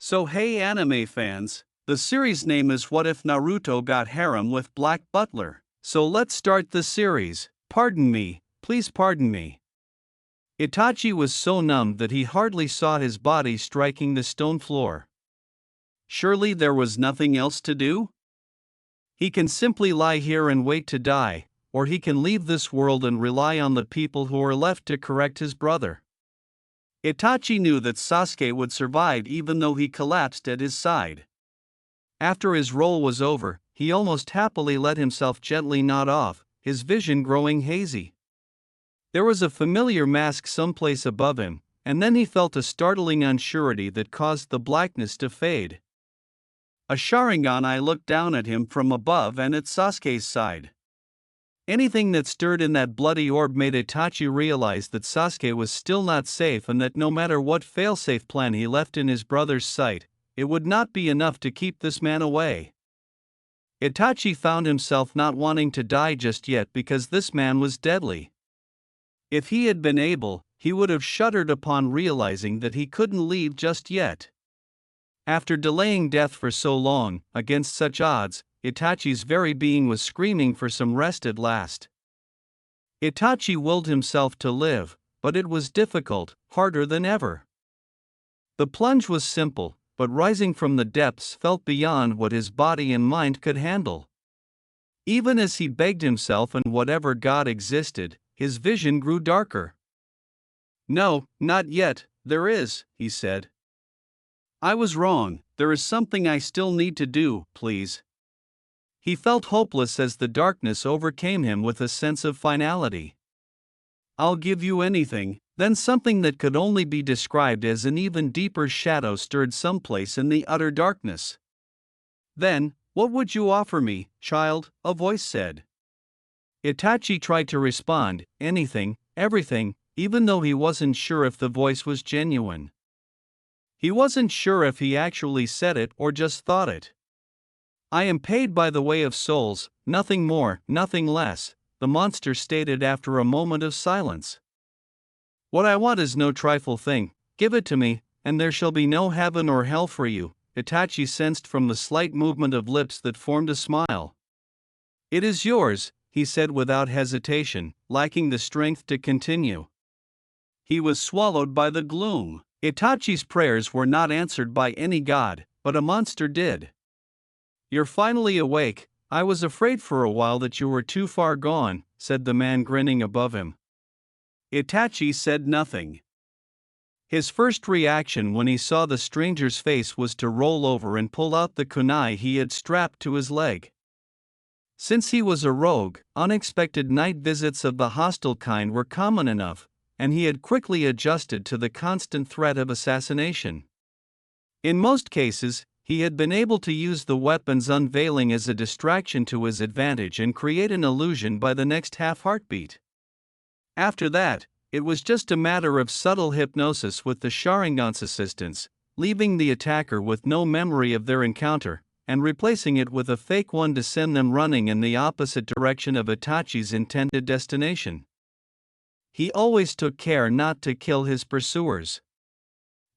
So hey anime fans, the series name is What If Naruto Got Harem with Black Butler. So let's start the series. Pardon me, please pardon me. Itachi was so numbed that he hardly saw his body striking the stone floor. Surely there was nothing else to do? He can simply lie here and wait to die, or he can leave this world and rely on the people who are left to correct his brother. Itachi knew that Sasuke would survive even though he collapsed at his side. After his role was over, he almost happily let himself gently nod off, his vision growing hazy. There was a familiar mask someplace above him, and then he felt a startling unsurety that caused the blackness to fade. A Sharingan eye looked down at him from above and at Sasuke's side. Anything that stirred in that bloody orb made Itachi realize that Sasuke was still not safe and that no matter what failsafe plan he left in his brother's sight, it would not be enough to keep this man away. Itachi found himself not wanting to die just yet because this man was deadly. If he had been able, he would have shuddered upon realizing that he couldn't leave just yet. After delaying death for so long, against such odds, Itachi's very being was screaming for some rest at last. Itachi willed himself to live, but it was difficult, harder than ever. The plunge was simple, but rising from the depths felt beyond what his body and mind could handle. Even as he begged himself and whatever God existed, his vision grew darker. "No, not yet, there is," he said. "I was wrong, there is something I still need to do, please." He felt hopeless as the darkness overcame him with a sense of finality. "I'll give you anything." Then something that could only be described as an even deeper shadow stirred someplace in the utter darkness. "Then, what would you offer me, child?" a voice said. Itachi tried to respond, anything, everything, even though he wasn't sure if the voice was genuine. He wasn't sure if he actually said it or just thought it. "I am paid by the way of souls, nothing more, nothing less," the monster stated after a moment of silence. "What I want is no trifle thing, give it to me, and there shall be no heaven or hell for you," Itachi sensed from the slight movement of lips that formed a smile. "It is yours," he said without hesitation, lacking the strength to continue. He was swallowed by the gloom. Itachi's prayers were not answered by any god, but a monster did. "You're finally awake. I was afraid for a while that you were too far gone," said the man grinning above him. Itachi said nothing. His first reaction when he saw the stranger's face was to roll over and pull out the kunai he had strapped to his leg. Since he was a rogue, unexpected night visits of the hostile kind were common enough, and he had quickly adjusted to the constant threat of assassination. In most cases, he had been able to use the weapon's unveiling as a distraction to his advantage and create an illusion by the next half-heartbeat. After that, it was just a matter of subtle hypnosis with the Sharingan's assistance, leaving the attacker with no memory of their encounter, and replacing it with a fake one to send them running in the opposite direction of Itachi's intended destination. He always took care not to kill his pursuers.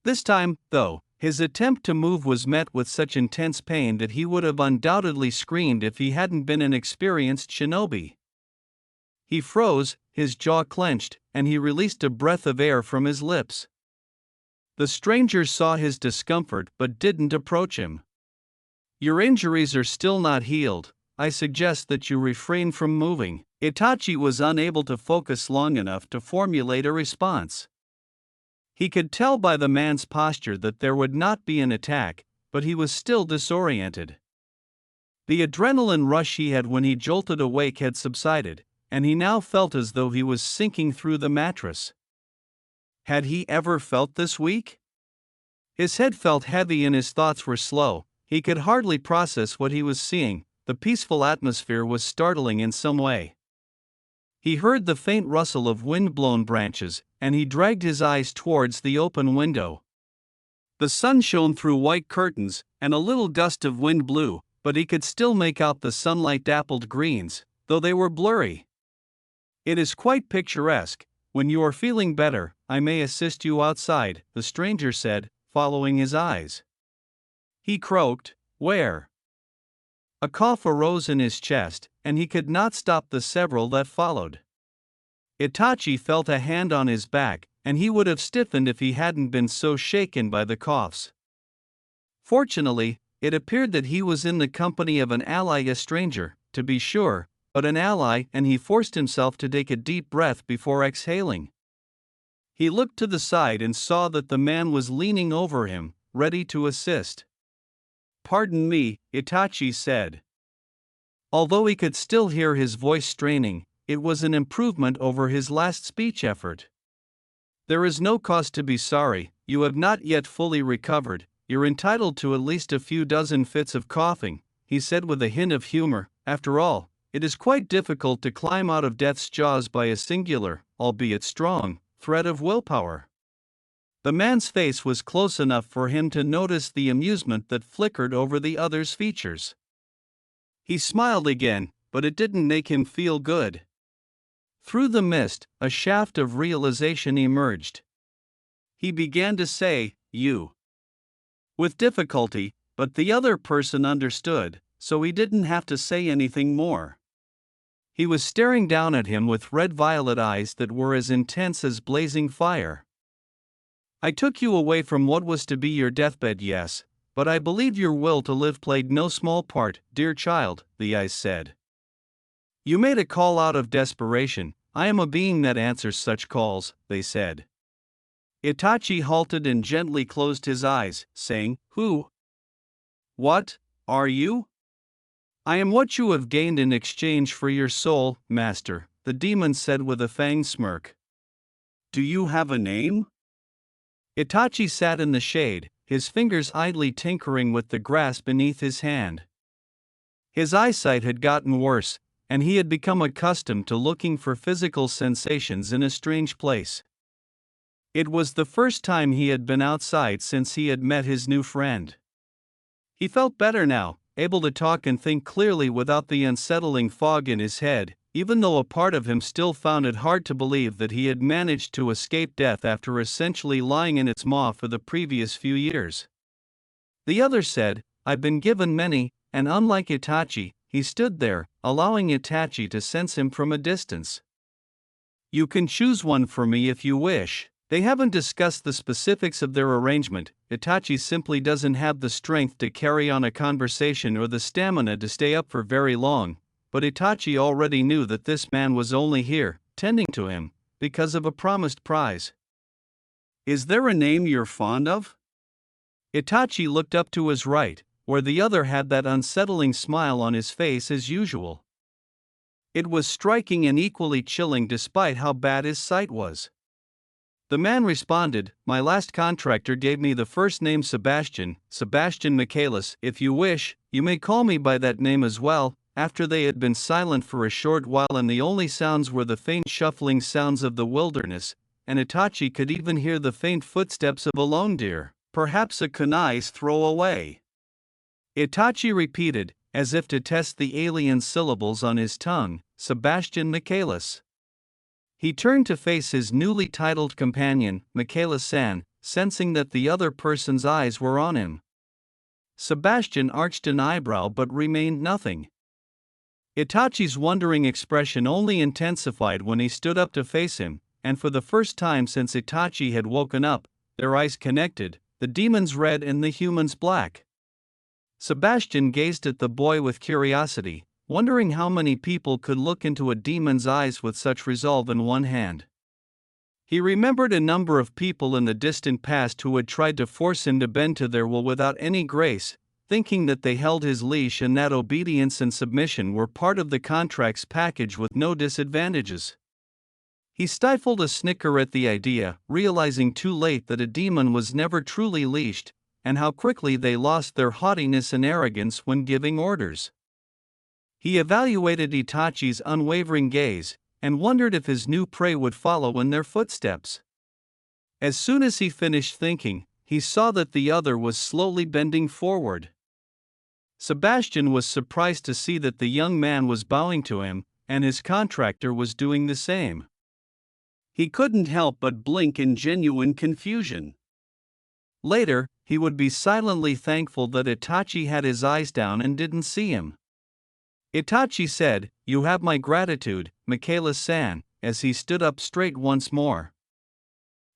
This time, though, his attempt to move was met with such intense pain that he would have undoubtedly screamed if he hadn't been an experienced shinobi. He froze, his jaw clenched, and he released a breath of air from his lips. The stranger saw his discomfort but didn't approach him. "Your injuries are still not healed. I suggest that you refrain from moving." Itachi was unable to focus long enough to formulate a response. He could tell by the man's posture that there would not be an attack, but he was still disoriented. The adrenaline rush he had when he jolted awake had subsided, and he now felt as though he was sinking through the mattress. Had he ever felt this weak? His head felt heavy and his thoughts were slow. He could hardly process what he was seeing. The peaceful atmosphere was startling in some way. He heard the faint rustle of wind-blown branches, and he dragged his eyes towards the open window. The sun shone through white curtains, and a little gust of wind blew, but he could still make out the sunlight-dappled greens, though they were blurry. "It is quite picturesque. When you are feeling better, I may assist you outside," the stranger said, following his eyes. He croaked, "Where?" A cough arose in his chest, and he could not stop the several that followed. Itachi felt a hand on his back, and he would have stiffened if he hadn't been so shaken by the coughs. Fortunately, it appeared that he was in the company of an ally, a stranger, to be sure, but an ally, and he forced himself to take a deep breath before exhaling. He looked to the side and saw that the man was leaning over him, ready to assist. "Pardon me," Itachi said. Although he could still hear his voice straining, it was an improvement over his last speech effort. "There is no cause to be sorry, you have not yet fully recovered, you're entitled to at least a few dozen fits of coughing," he said with a hint of humor. "After all, it is quite difficult to climb out of death's jaws by a singular, albeit strong, thread of willpower." The man's face was close enough for him to notice the amusement that flickered over the other's features. He smiled again, but it didn't make him feel good. Through the mist, a shaft of realization emerged. He began to say, "You." With difficulty, but the other person understood, so he didn't have to say anything more. He was staring down at him with red-violet eyes that were as intense as blazing fire. "I took you away from what was to be your deathbed, yes, but I believe your will to live played no small part, dear child," the eyes said. "You made a call out of desperation. I am a being that answers such calls," they said. Itachi halted and gently closed his eyes, saying, "Who? What are you?" "I am what you have gained in exchange for your soul, master," the demon said with a fanged smirk. "Do you have a name?" Itachi sat in the shade, his fingers idly tinkering with the grass beneath his hand. His eyesight had gotten worse, and he had become accustomed to looking for physical sensations in a strange place. It was the first time he had been outside since he had met his new friend. He felt better now, able to talk and think clearly without the unsettling fog in his head, even though a part of him still found it hard to believe that he had managed to escape death after essentially lying in its maw for the previous few years. The other said, "I've been given many," and unlike Itachi, he stood there, allowing Itachi to sense him from a distance. "You can choose one for me if you wish." They haven't discussed the specifics of their arrangement. Itachi simply doesn't have the strength to carry on a conversation or the stamina to stay up for very long, but Itachi already knew that this man was only here, tending to him, because of a promised prize. "Is there a name you're fond of?" Itachi looked up to his right, where the other had that unsettling smile on his face as usual. It was striking and equally chilling despite how bad his sight was. The man responded, "My last contractor gave me the first name Sebastian Michaelis. If you wish, you may call me by that name as well." After they had been silent for a short while and the only sounds were the faint shuffling sounds of the wilderness, and Itachi could even hear the faint footsteps of a lone deer, perhaps a kunai's throwaway. Itachi repeated, as if to test the alien syllables on his tongue, "Sebastian Michaelis." He turned to face his newly titled companion, Michaelis-san, sensing that the other person's eyes were on him. Sebastian arched an eyebrow but remained nothing. Itachi's wondering expression only intensified when he stood up to face him, and for the first time since Itachi had woken up, their eyes connected, the demon's red and the human's black. Sebastian gazed at the boy with curiosity, wondering how many people could look into a demon's eyes with such resolve in one hand. He remembered a number of people in the distant past who had tried to force him to bend to their will without any grace, thinking that they held his leash and that obedience and submission were part of the contract's package with no disadvantages. He stifled a snicker at the idea, realizing too late that a demon was never truly leashed, and how quickly they lost their haughtiness and arrogance when giving orders. He evaluated Itachi's unwavering gaze, and wondered if his new prey would follow in their footsteps. As soon as he finished thinking, he saw that the other was slowly bending forward. Sebastian was surprised to see that the young man was bowing to him, and his contractor was doing the same. He couldn't help but blink in genuine confusion. Later, he would be silently thankful that Itachi had his eyes down and didn't see him. Itachi said, "You have my gratitude, Michaela-san," as he stood up straight once more.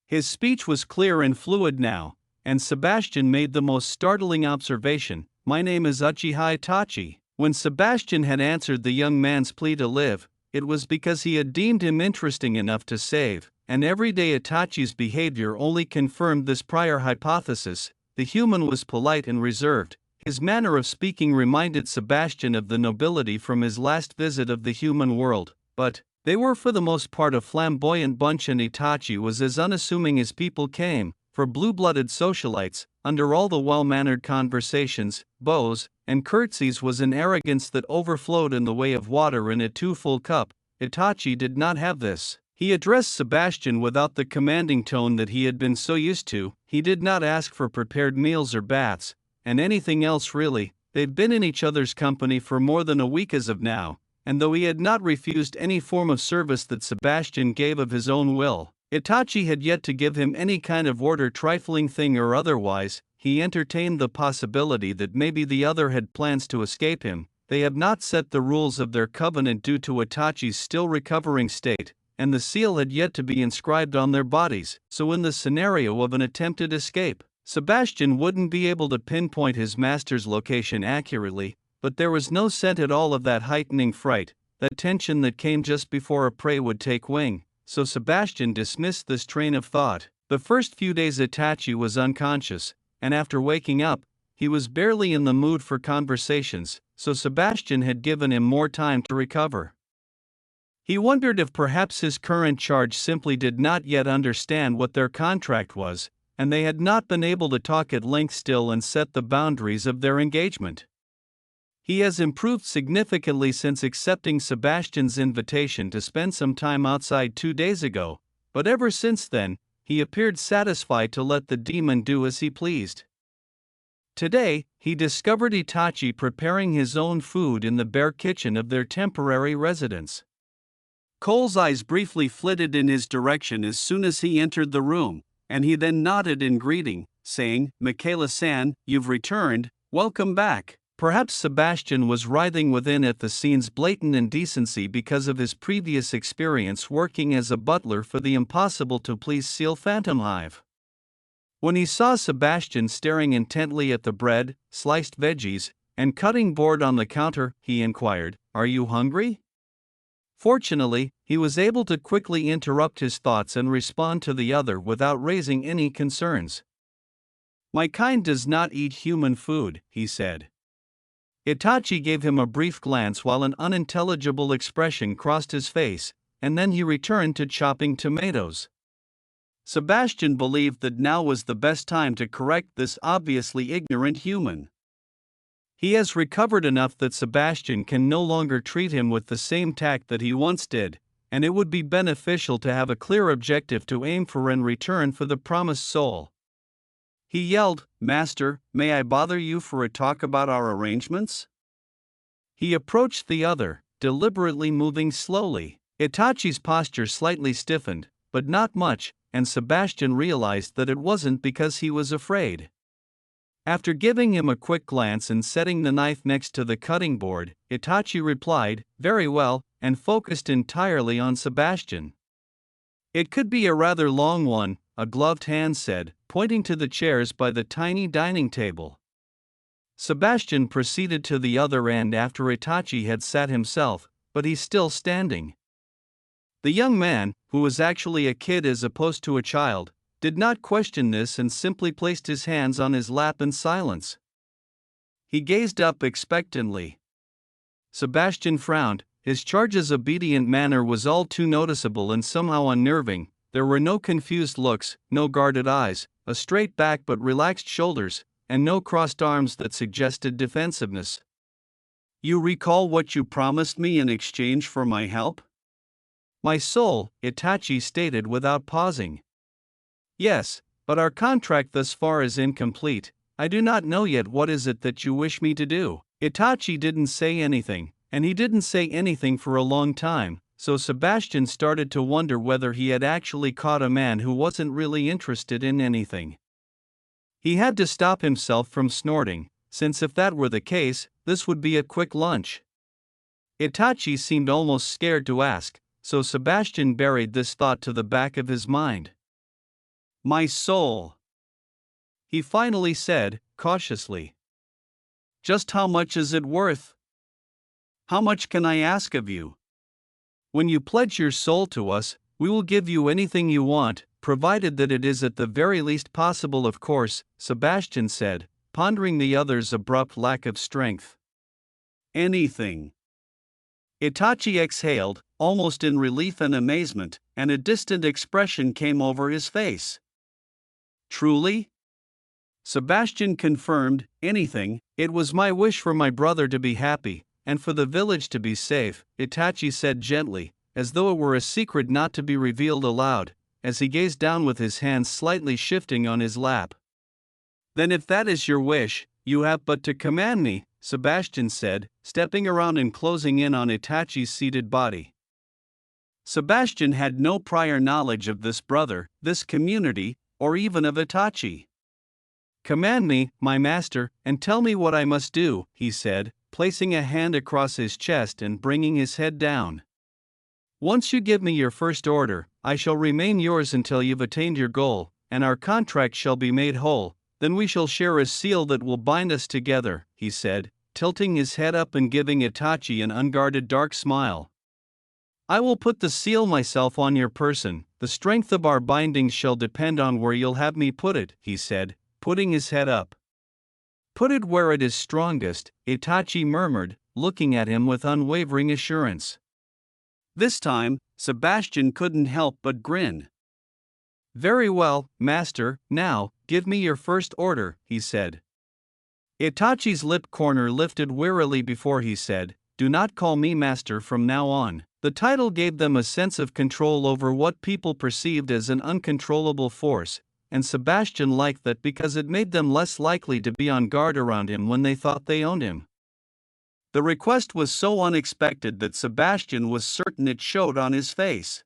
His speech was clear and fluid now, and Sebastian made the most startling observation: "My name is Uchiha Itachi." When Sebastian had answered the young man's plea to live, it was because he had deemed him interesting enough to save, and everyday Itachi's behavior only confirmed this prior hypothesis. The human was polite and reserved. His manner of speaking reminded Sebastian of the nobility from his last visit of the human world, but they were for the most part a flamboyant bunch, and Itachi was as unassuming as people came. For blue-blooded socialites, under all the well-mannered conversations, bows, and curtsies was an arrogance that overflowed in the way of water in a too-full cup. Itachi did not have this. He addressed Sebastian without the commanding tone that he had been so used to. He did not ask for prepared meals or baths, and anything else really. They'd been in each other's company for more than a week as of now, and though he had not refused any form of service that Sebastian gave of his own will, Itachi had yet to give him any kind of order, trifling thing or otherwise. He entertained the possibility that maybe the other had plans to escape him. They have not set the rules of their covenant due to Itachi's still recovering state, and the seal had yet to be inscribed on their bodies, so in the scenario of an attempted escape, Sebastian wouldn't be able to pinpoint his master's location accurately, but there was no scent at all of that heightening fright, that tension that came just before a prey would take wing, so Sebastian dismissed this train of thought. The first few days Itachi was unconscious, and after waking up, he was barely in the mood for conversations, so Sebastian had given him more time to recover. He wondered if perhaps his current charge simply did not yet understand what their contract was, and they had not been able to talk at length still and set the boundaries of their engagement. He has improved significantly since accepting Sebastian's invitation to spend some time outside 2 days ago, but ever since then, he appeared satisfied to let the demon do as he pleased. Today, he discovered Itachi preparing his own food in the bare kitchen of their temporary residence. Cole's eyes briefly flitted in his direction as soon as he entered the room, and he then nodded in greeting, saying, "Michaela-san, you've returned, welcome back." Perhaps Sebastian was writhing within at the scene's blatant indecency because of his previous experience working as a butler for the impossible-to-please Seal Phantom Hive. When he saw Sebastian staring intently at the bread, sliced veggies, and cutting board on the counter, he inquired, "Are you hungry?" Fortunately, he was able to quickly interrupt his thoughts and respond to the other without raising any concerns. "My kind does not eat human food," he said. Itachi gave him a brief glance while an unintelligible expression crossed his face, and then he returned to chopping tomatoes. Sebastian believed that now was the best time to correct this obviously ignorant human. He has recovered enough that Sebastian can no longer treat him with the same tact that he once did, and it would be beneficial to have a clear objective to aim for in return for the promised soul. He yelled, "Master, may I bother you for a talk about our arrangements?" He approached the other, deliberately moving slowly. Itachi's posture slightly stiffened, but not much, and Sebastian realized that it wasn't because he was afraid. After giving him a quick glance and setting the knife next to the cutting board, Itachi replied, "Very well," and focused entirely on Sebastian. "It could be a rather long one," a gloved hand said, pointing to the chairs by the tiny dining table. Sebastian proceeded to the other end after Itachi had sat himself, but he's still standing. The young man, who was actually a kid as opposed to a child, did not question this and simply placed his hands on his lap in silence. He gazed up expectantly. Sebastian frowned. His charge's obedient manner was all too noticeable and somehow unnerving. There were no confused looks, no guarded eyes, a straight back but relaxed shoulders, and no crossed arms that suggested defensiveness. "You recall what you promised me in exchange for my help?" "My soul," Itachi stated without pausing. "Yes, but our contract thus far is incomplete. I do not know yet what is it that you wish me to do." Itachi didn't say anything, and he didn't say anything for a long time, so Sebastian started to wonder whether he had actually caught a man who wasn't really interested in anything. He had to stop himself from snorting, since if that were the case, this would be a quick lunch. Itachi seemed almost scared to ask, so Sebastian buried this thought to the back of his mind. My soul, he finally said, cautiously. Just how much is it worth? How much can I ask of you? When you pledge your soul to us, we will give you anything you want, provided that it is at the very least possible, of course, Sebastian said, pondering the other's abrupt lack of strength. Anything. Itachi exhaled, almost in relief and amazement, and a distant expression came over his face. Truly? Sebastian confirmed, anything. It was my wish for my brother to be happy, and for the village to be safe, Itachi said gently, as though it were a secret not to be revealed aloud, as he gazed down with his hands slightly shifting on his lap. Then if that is your wish, you have but to command me, Sebastian said, stepping around and closing in on Itachi's seated body. Sebastian had no prior knowledge of this brother, this community, or even of Itachi. Command me, my master, and tell me what I must do, he said, placing a hand across his chest and bringing his head down. Once you give me your first order, I shall remain yours until you've attained your goal, and our contract shall be made whole. Then we shall share a seal that will bind us together, he said, tilting his head up and giving Itachi an unguarded dark smile. I will put the seal myself on your person. The strength of our bindings shall depend on where you'll have me put it, he said, putting his head up. Put it where it is strongest, Itachi murmured, looking at him with unwavering assurance. This time, Sebastian couldn't help but grin. Very well, master, now, give me your first order, he said. Itachi's lip corner lifted wearily before he said, Do not call me master from now on. The title gave them a sense of control over what people perceived as an uncontrollable force, and Sebastian liked that because it made them less likely to be on guard around him when they thought they owned him. The request was so unexpected that Sebastian was certain it showed on his face.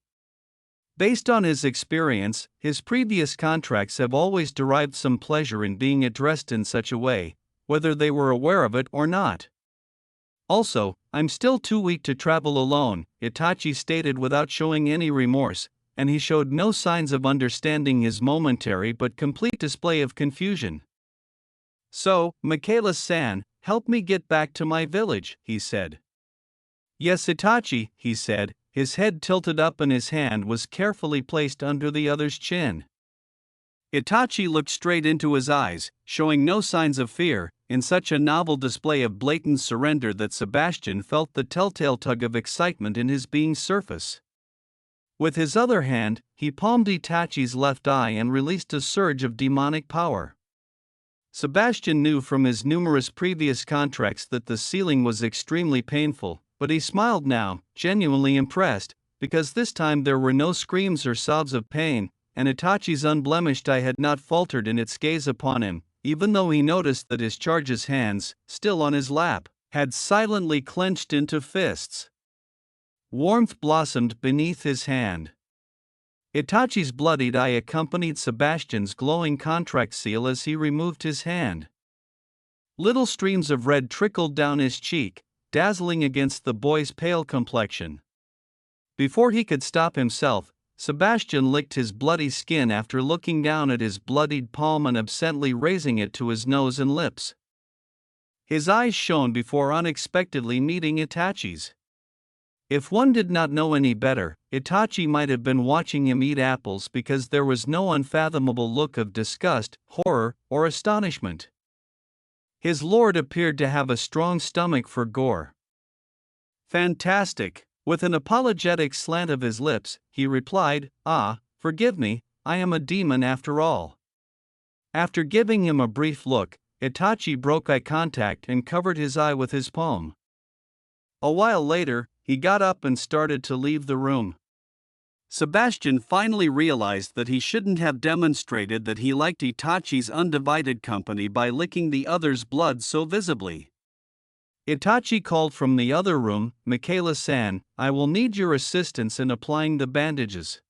Based on his experience, his previous contracts have always derived some pleasure in being addressed in such a way, whether they were aware of it or not. Also, I'm still too weak to travel alone, Itachi stated without showing any remorse, and he showed no signs of understanding his momentary but complete display of confusion. So, Michaela-san, help me get back to my village, he said. Yes, Itachi, he said, his head tilted up and his hand was carefully placed under the other's chin. Itachi looked straight into his eyes, showing no signs of fear, in such a novel display of blatant surrender that Sebastian felt the telltale tug of excitement in his being's surface. With his other hand, he palmed Itachi's left eye and released a surge of demonic power. Sebastian knew from his numerous previous contracts that the sealing was extremely painful, but he smiled now, genuinely impressed, because this time there were no screams or sobs of pain, and Itachi's unblemished eye had not faltered in its gaze upon him, even though he noticed that his charge's hands, still on his lap, had silently clenched into fists. Warmth blossomed beneath his hand. Itachi's bloodied eye accompanied Sebastian's glowing contract seal as he removed his hand. Little streams of red trickled down his cheek, dazzling against the boy's pale complexion. Before he could stop himself, Sebastian licked his bloody skin after looking down at his bloodied palm and absently raising it to his nose and lips. His eyes shone before unexpectedly meeting Itachi's. If one did not know any better, Itachi might have been watching him eat apples because there was no unfathomable look of disgust, horror, or astonishment. His lord appeared to have a strong stomach for gore. Fantastic! With an apologetic slant of his lips, he replied, forgive me, I am a demon after all. After giving him a brief look, Itachi broke eye contact and covered his eye with his palm. A while later, he got up and started to leave the room. Sebastian finally realized that he shouldn't have demonstrated that he liked Itachi's undivided company by licking the other's blood so visibly. Itachi called from the other room, Michaela-san, I will need your assistance in applying the bandages.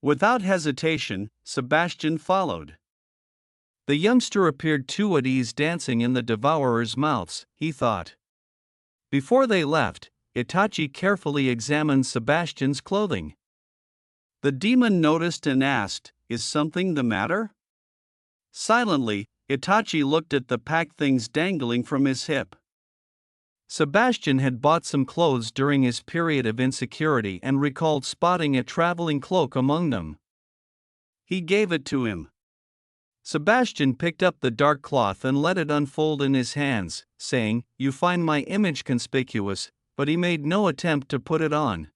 Without hesitation, Sebastian followed. The youngster appeared too at ease dancing in the devourer's mouths, he thought. Before they left, Itachi carefully examined Sebastian's clothing. The demon noticed and asked, "Is something the matter?" Silently, Itachi looked at the packed things dangling from his hip. Sebastian had bought some clothes during his period of insecurity and recalled spotting a traveling cloak among them. He gave it to him. Sebastian picked up the dark cloth and let it unfold in his hands, saying, "You find my image conspicuous," but he made no attempt to put it on.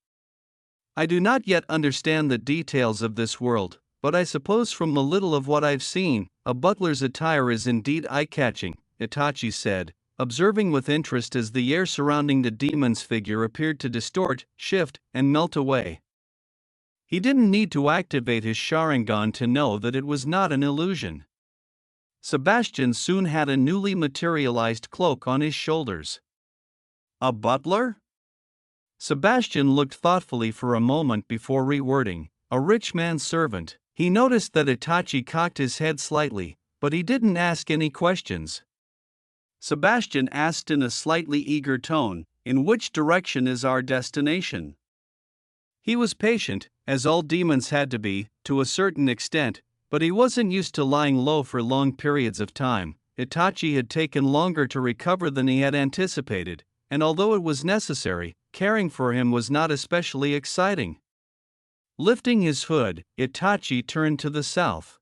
"I do not yet understand the details of this world, but I suppose from the little of what I've seen, a butler's attire is indeed eye-catching," Itachi said, observing with interest as the air surrounding the demon's figure appeared to distort, shift, and melt away. He didn't need to activate his Sharingan to know that it was not an illusion. Sebastian soon had a newly materialized cloak on his shoulders. "A butler?" Sebastian looked thoughtfully for a moment before rewording, "A rich man's servant." He noticed that Itachi cocked his head slightly, but he didn't ask any questions. Sebastian asked in a slightly eager tone, "In which direction is our destination?" He was patient, as all demons had to be, to a certain extent, but he wasn't used to lying low for long periods of time. Itachi had taken longer to recover than he had anticipated, and although it was necessary, caring for him was not especially exciting. Lifting his hood, Itachi turned to the south.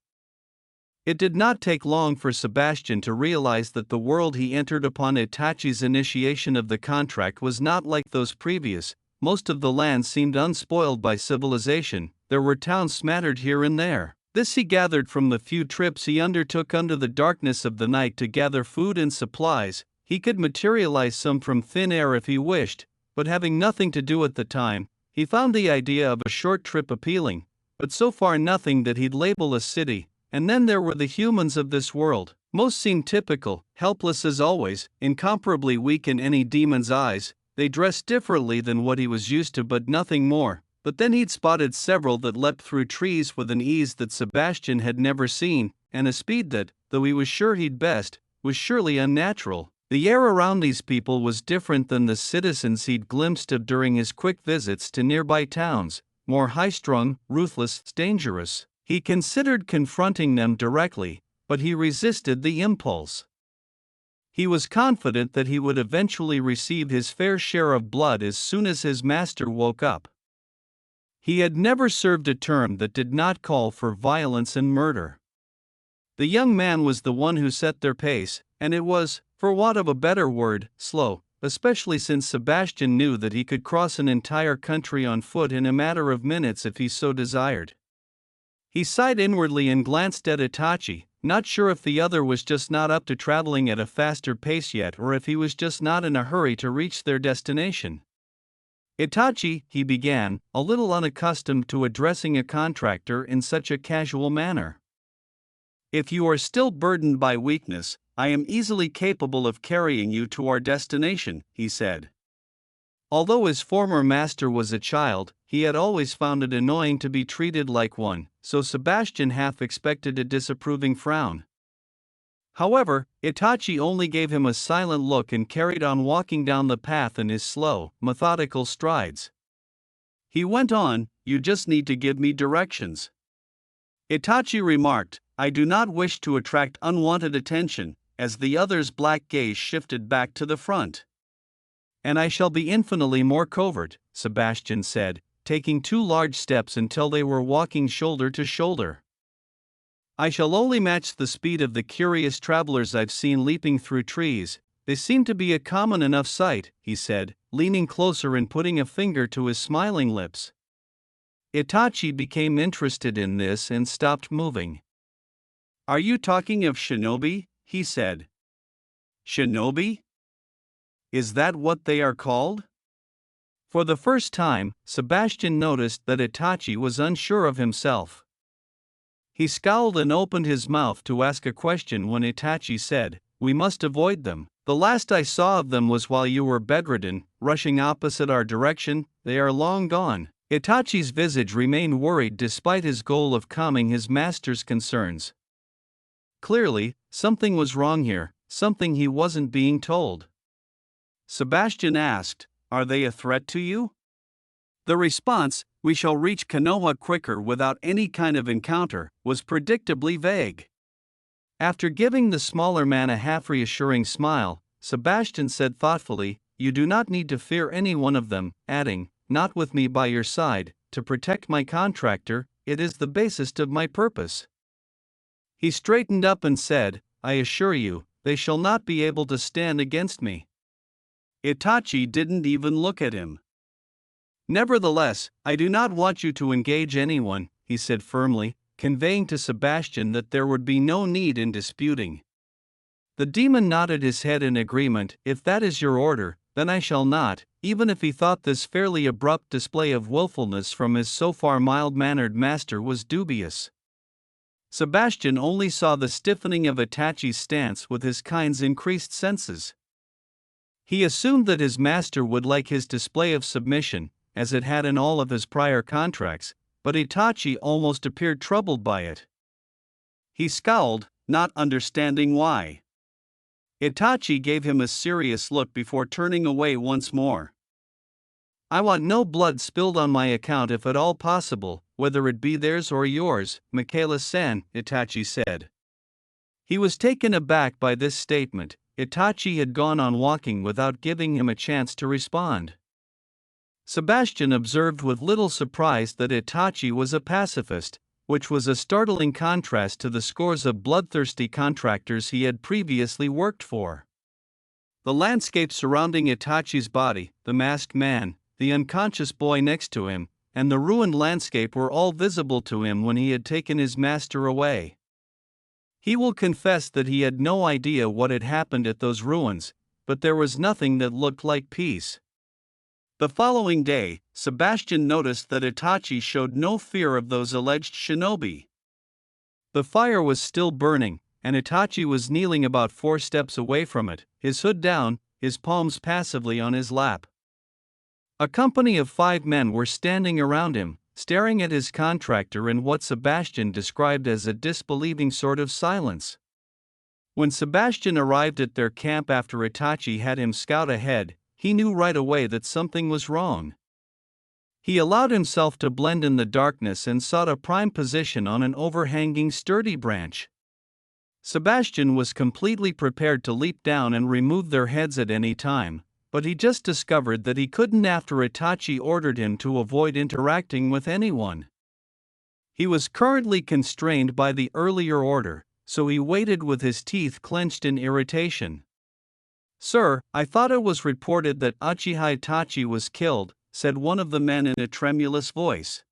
It did not take long for Sebastian to realize that the world he entered upon Itachi's initiation of the contract was not like those previous. Most of the land seemed unspoiled by civilization. There were towns smattered here and there. This he gathered from the few trips he undertook under the darkness of the night to gather food and supplies. He could materialize some from thin air if he wished, but having nothing to do at the time, he found the idea of a short trip appealing, but so far nothing that he'd label a city. And then there were the humans of this world. Most seemed typical, helpless as always, incomparably weak in any demon's eyes. They dressed differently than what he was used to, but nothing more. But then he'd spotted several that leapt through trees with an ease that Sebastian had never seen, and a speed that, though he was sure he'd best, was surely unnatural. The air around these people was different than the citizens he'd glimpsed of during his quick visits to nearby towns, more high-strung, ruthless, dangerous. He considered confronting them directly, but he resisted the impulse. He was confident that he would eventually receive his fair share of blood as soon as his master woke up. He had never served a term that did not call for violence and murder. The young man was the one who set their pace, and it was, for want of a better word, slow, especially since Sebastian knew that he could cross an entire country on foot in a matter of minutes if he so desired. He sighed inwardly and glanced at Itachi, not sure if the other was just not up to traveling at a faster pace yet or if he was just not in a hurry to reach their destination. "Itachi," he began, a little unaccustomed to addressing a contractor in such a casual manner. "If you are still burdened by weakness, I am easily capable of carrying you to our destination," he said. Although his former master was a child, he had always found it annoying to be treated like one, so Sebastian half expected a disapproving frown. However, Itachi only gave him a silent look and carried on walking down the path in his slow, methodical strides. He went on, "You just need to give me directions." Itachi remarked, "I do not wish to attract unwanted attention," as the other's black gaze shifted back to the front. "And I shall be infinitely more covert," Sebastian said, taking 2 large steps until they were walking shoulder to shoulder. "I shall only match the speed of the curious travelers I've seen leaping through trees. They seem to be a common enough sight," he said, leaning closer and putting a finger to his smiling lips. Itachi became interested in this and stopped moving. "Are you talking of shinobi?" he said. "Shinobi? Is that what they are called?" For the first time, Sebastian noticed that Itachi was unsure of himself. He scowled and opened his mouth to ask a question when Itachi said, "We must avoid them. The last I saw of them was while you were bedridden, rushing opposite our direction. They are long gone." Itachi's visage remained worried despite his goal of calming his master's concerns. Clearly, something was wrong here, something he wasn't being told. Sebastian asked, "Are they a threat to you?" The response, "We shall reach Konoha quicker without any kind of encounter," was predictably vague. After giving the smaller man a half-reassuring smile, Sebastian said thoughtfully, "You do not need to fear any one of them," adding, "Not with me by your side, to protect my contractor, it is the basis of my purpose." He straightened up and said, "I assure you, they shall not be able to stand against me." Itachi didn't even look at him. "Nevertheless, I do not want you to engage anyone," he said firmly, conveying to Sebastian that there would be no need in disputing. The demon nodded his head in agreement. "If that is your order, then I shall not," even if he thought this fairly abrupt display of willfulness from his so far mild-mannered master was dubious. Sebastian only saw the stiffening of Itachi's stance with his kind's increased senses. He assumed that his master would like his display of submission, as it had in all of his prior contracts, but Itachi almost appeared troubled by it. He scowled, not understanding why. Itachi gave him a serious look before turning away once more. "I want no blood spilled on my account if at all possible, whether it be theirs or yours, Michaela-san," Itachi said. He was taken aback by this statement. Itachi had gone on walking without giving him a chance to respond. Sebastian observed with little surprise that Itachi was a pacifist, which was a startling contrast to the scores of bloodthirsty contractors he had previously worked for. The landscape surrounding Itachi's body, the masked man, the unconscious boy next to him, and the ruined landscape were all visible to him when he had taken his master away. He will confess that he had no idea what had happened at those ruins, but there was nothing that looked like peace. The following day, Sebastian noticed that Itachi showed no fear of those alleged shinobi. The fire was still burning, and Itachi was kneeling about 4 steps away from it, his hood down, his palms passively on his lap. A company of 5 men were standing around him, staring at his contractor in what Sebastian described as a disbelieving sort of silence. When Sebastian arrived at their camp after Itachi had him scout ahead, he knew right away that something was wrong. He allowed himself to blend in the darkness and sought a prime position on an overhanging sturdy branch. Sebastian was completely prepared to leap down and remove their heads at any time, but he just discovered that he couldn't after Itachi ordered him to avoid interacting with anyone. He was currently constrained by the earlier order, so he waited with his teeth clenched in irritation. "Sir, I thought it was reported that Uchiha Itachi was killed," said one of the men in a tremulous voice.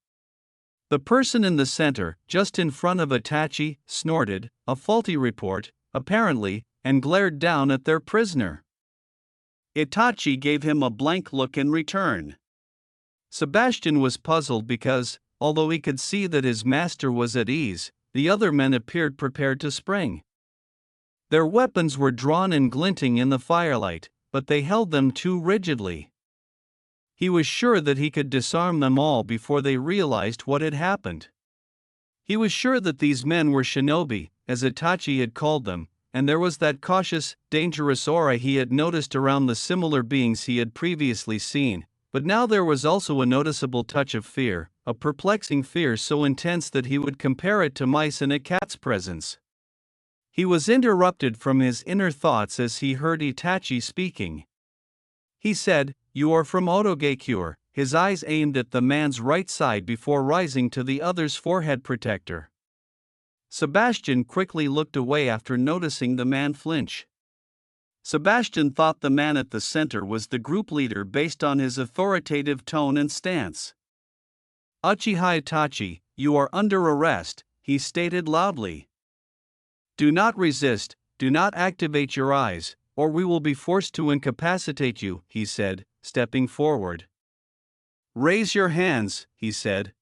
The person in the center, just in front of Itachi, snorted, "A faulty report, apparently," and glared down at their prisoner. Itachi gave him a blank look in return. Sebastian was puzzled because, although he could see that his master was at ease, the other men appeared prepared to spring. Their weapons were drawn and glinting in the firelight, but they held them too rigidly. He was sure that he could disarm them all before they realized what had happened. He was sure that these men were shinobi, as Itachi had called them, and there was that cautious, dangerous aura he had noticed around the similar beings he had previously seen, but now there was also a noticeable touch of fear, a perplexing fear so intense that he would compare it to mice in a cat's presence. He was interrupted from his inner thoughts as he heard Itachi speaking. He said, "You are from Otogakure," his eyes aimed at the man's right side before rising to the other's forehead protector. Sebastian quickly looked away after noticing the man flinch. Sebastian thought the man at the center was the group leader based on his authoritative tone and stance. "Uchiha Itachi, you are under arrest," he stated loudly. "Do not resist, do not activate your eyes, or we will be forced to incapacitate you," he said, stepping forward. "Raise your hands," he said.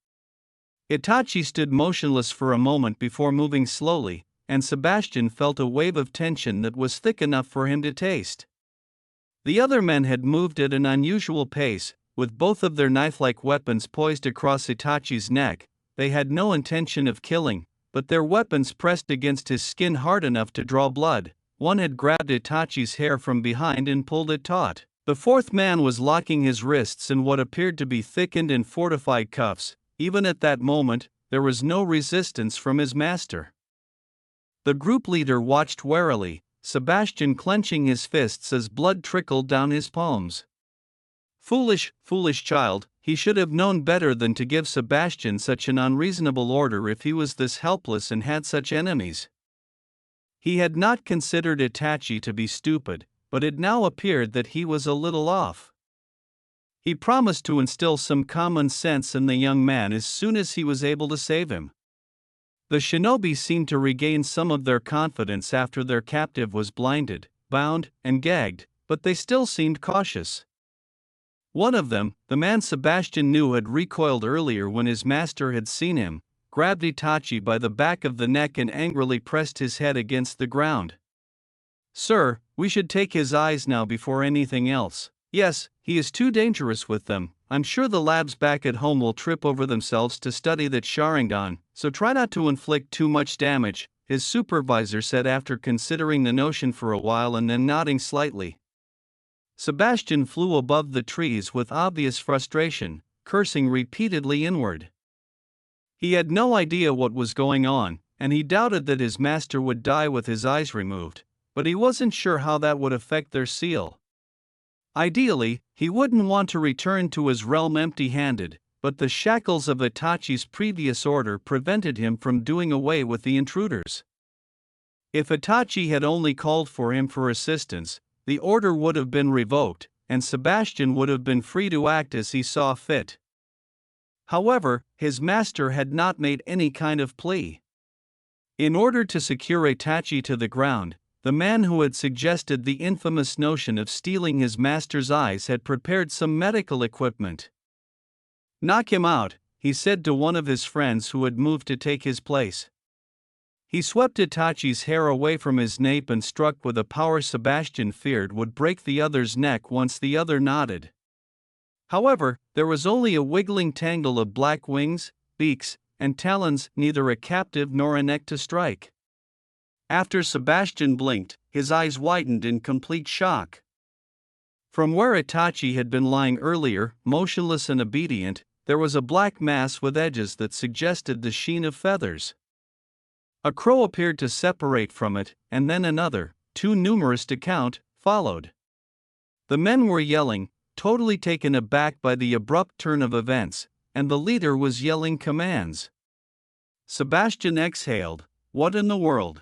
Itachi stood motionless for a moment before moving slowly, and Sebastian felt a wave of tension that was thick enough for him to taste. The other men had moved at an unusual pace, with both of their knife-like weapons poised across Itachi's neck. They had no intention of killing, but their weapons pressed against his skin hard enough to draw blood. One had grabbed Itachi's hair from behind and pulled it taut. The fourth man was locking his wrists in what appeared to be thickened and fortified cuffs. Even at that moment, there was no resistance from his master. The group leader watched warily, Sebastian clenching his fists as blood trickled down his palms. Foolish, foolish child, he should have known better than to give Sebastian such an unreasonable order if he was this helpless and had such enemies. He had not considered Itachi to be stupid, but it now appeared that he was a little off. He promised to instill some common sense in the young man as soon as he was able to save him. The shinobi seemed to regain some of their confidence after their captive was blinded, bound, and gagged, but they still seemed cautious. One of them, the man Sebastian knew had recoiled earlier when his master had seen him, grabbed Itachi by the back of the neck and angrily pressed his head against the ground. "Sir, we should take his eyes now before anything else. Yes, he is too dangerous with them. I'm sure the labs back at home will trip over themselves to study that Sharingan, so try not to inflict too much damage," his supervisor said after considering the notion for a while and then nodding slightly. Sebastian flew above the trees with obvious frustration, cursing repeatedly inward. He had no idea what was going on, and he doubted that his master would die with his eyes removed, but he wasn't sure how that would affect their seal. Ideally, he wouldn't want to return to his realm empty-handed, but the shackles of Itachi's previous order prevented him from doing away with the intruders. If Itachi had only called for him for assistance, the order would have been revoked, and Sebastian would have been free to act as he saw fit. However, his master had not made any kind of plea. In order to secure Itachi to the ground, the man who had suggested the infamous notion of stealing his master's eyes had prepared some medical equipment. "Knock him out," he said to one of his friends who had moved to take his place. He swept Itachi's hair away from his nape and struck with a power Sebastian feared would break the other's neck once the other nodded. However, there was only a wiggling tangle of black wings, beaks, and talons, neither a captive nor a neck to strike. After Sebastian blinked, his eyes widened in complete shock. From where Itachi had been lying earlier, motionless and obedient, there was a black mass with edges that suggested the sheen of feathers. A crow appeared to separate from it, and then another, too numerous to count, followed. The men were yelling, totally taken aback by the abrupt turn of events, and the leader was yelling commands. Sebastian exhaled, "What in the world?"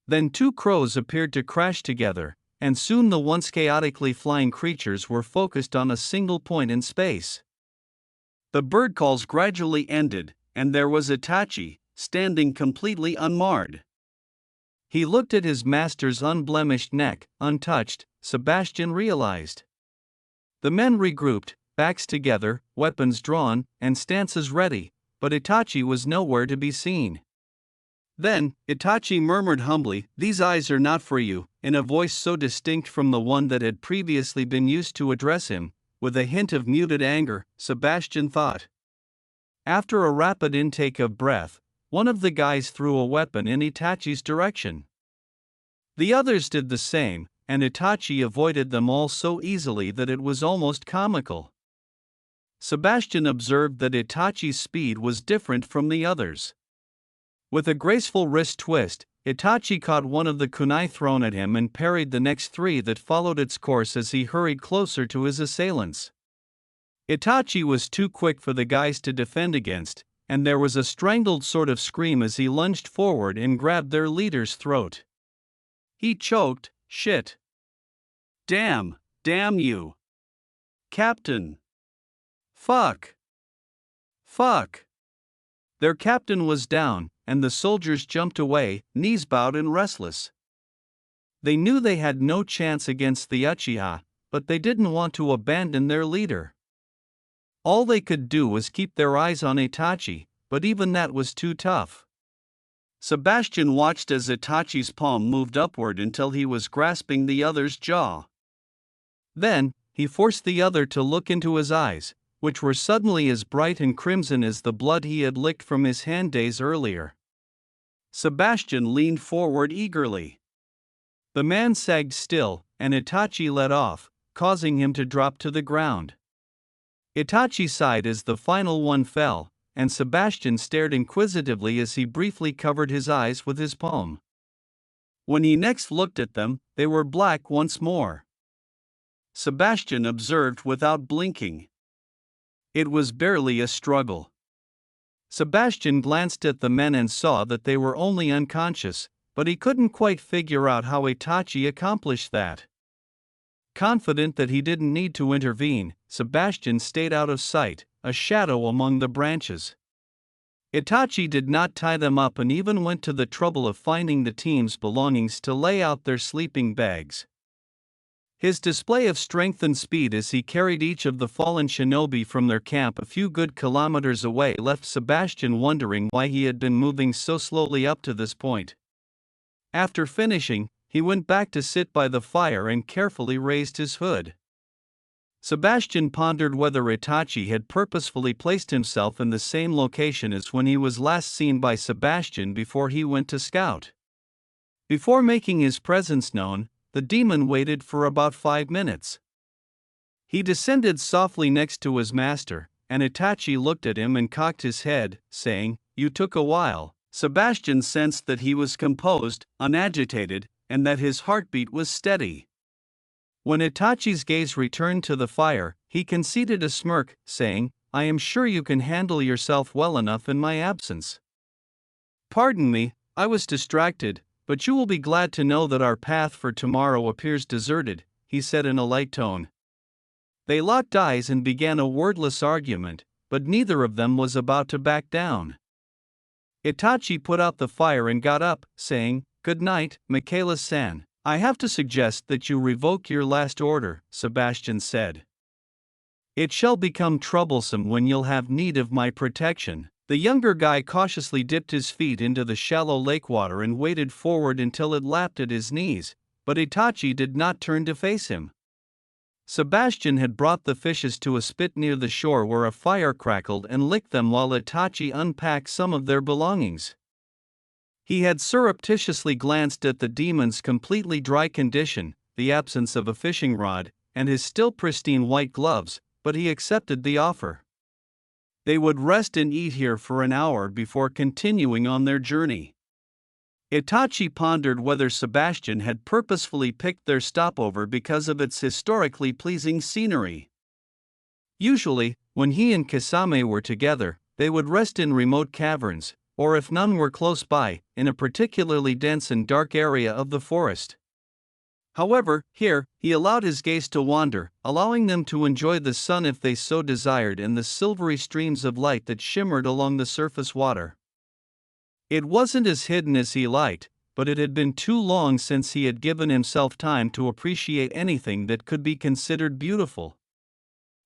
Then two crows appeared to crash together, and soon the once chaotically flying creatures were focused on a single point in space. The bird calls gradually ended, and there was Itachi, standing completely unmarred. He looked at his master's unblemished neck, untouched, Sebastian realized. The men regrouped, backs together, weapons drawn, and stances ready, but Itachi was nowhere to be seen. Then, Itachi murmured humbly, "These eyes are not for you," in a voice so distinct from the one that had previously been used to address him, with a hint of muted anger, Sebastian thought. After a rapid intake of breath, one of the guys threw a weapon in Itachi's direction. The others did the same, and Itachi avoided them all so easily that it was almost comical. Sebastian observed that Itachi's speed was different from the others. With a graceful wrist twist, Itachi caught one of the kunai thrown at him and parried the next three that followed its course as he hurried closer to his assailants. Itachi was too quick for the guys to defend against, and there was a strangled sort of scream as he lunged forward and grabbed their leader's throat. He choked, "Shit. Damn you. Captain. Fuck. Their captain was down, and the soldiers jumped away, knees bowed and restless. They knew they had no chance against the Uchiha, but they didn't want to abandon their leader. All they could do was keep their eyes on Itachi, but even that was too tough. Sebastian watched as Itachi's palm moved upward until he was grasping the other's jaw. Then, he forced the other to look into his eyes, which were suddenly as bright and crimson as the blood he had licked from his hand days earlier. Sebastian leaned forward eagerly. The man sagged still, and Itachi let off, causing him to drop to the ground. Itachi sighed as the final one fell, and Sebastian stared inquisitively as he briefly covered his eyes with his palm. When he next looked at them, they were black once more. Sebastian observed without blinking. It was barely a struggle. Sebastian glanced at the men and saw that they were only unconscious, but he couldn't quite figure out how Itachi accomplished that. Confident that he didn't need to intervene, Sebastian stayed out of sight, a shadow among the branches. Itachi did not tie them up and even went to the trouble of finding the team's belongings to lay out their sleeping bags. His display of strength and speed as he carried each of the fallen shinobi from their camp a few good kilometers away left Sebastian wondering why he had been moving so slowly up to this point. After finishing, he went back to sit by the fire and carefully raised his hood. Sebastian pondered whether Itachi had purposefully placed himself in the same location as when he was last seen by Sebastian before he went to scout. Before making his presence known, the demon waited for about 5 minutes. He descended softly next to his master, and Itachi looked at him and cocked his head, saying, "You took a while." Sebastian sensed that he was composed, unagitated, and that his heartbeat was steady. When Itachi's gaze returned to the fire, he conceded a smirk, saying, "I am sure you can handle yourself well enough in my absence." "Pardon me, I was distracted, but you will be glad to know that our path for tomorrow appears deserted," he said in a light tone. They locked eyes and began a wordless argument, but neither of them was about to back down. Itachi put out the fire and got up, saying, "Good night, Michaela-san. I have to suggest that you revoke your last order," Sebastian said. "It shall become troublesome when you'll have need of my protection." The younger guy cautiously dipped his feet into the shallow lake water and waded forward until it lapped at his knees, but Itachi did not turn to face him. Sebastian had brought the fishes to a spit near the shore where a fire crackled and licked them while Itachi unpacked some of their belongings. He had surreptitiously glanced at the demon's completely dry condition, the absence of a fishing rod, and his still pristine white gloves, but he accepted the offer. They would rest and eat here for an hour before continuing on their journey. Itachi pondered whether Sebastian had purposefully picked their stopover because of its historically pleasing scenery. Usually, when he and Kisame were together, they would rest in remote caverns, or if none were close by, in a particularly dense and dark area of the forest. However, here, he allowed his gaze to wander, allowing them to enjoy the sun if they so desired and the silvery streams of light that shimmered along the surface water. It wasn't as hidden as he liked, but it had been too long since he had given himself time to appreciate anything that could be considered beautiful.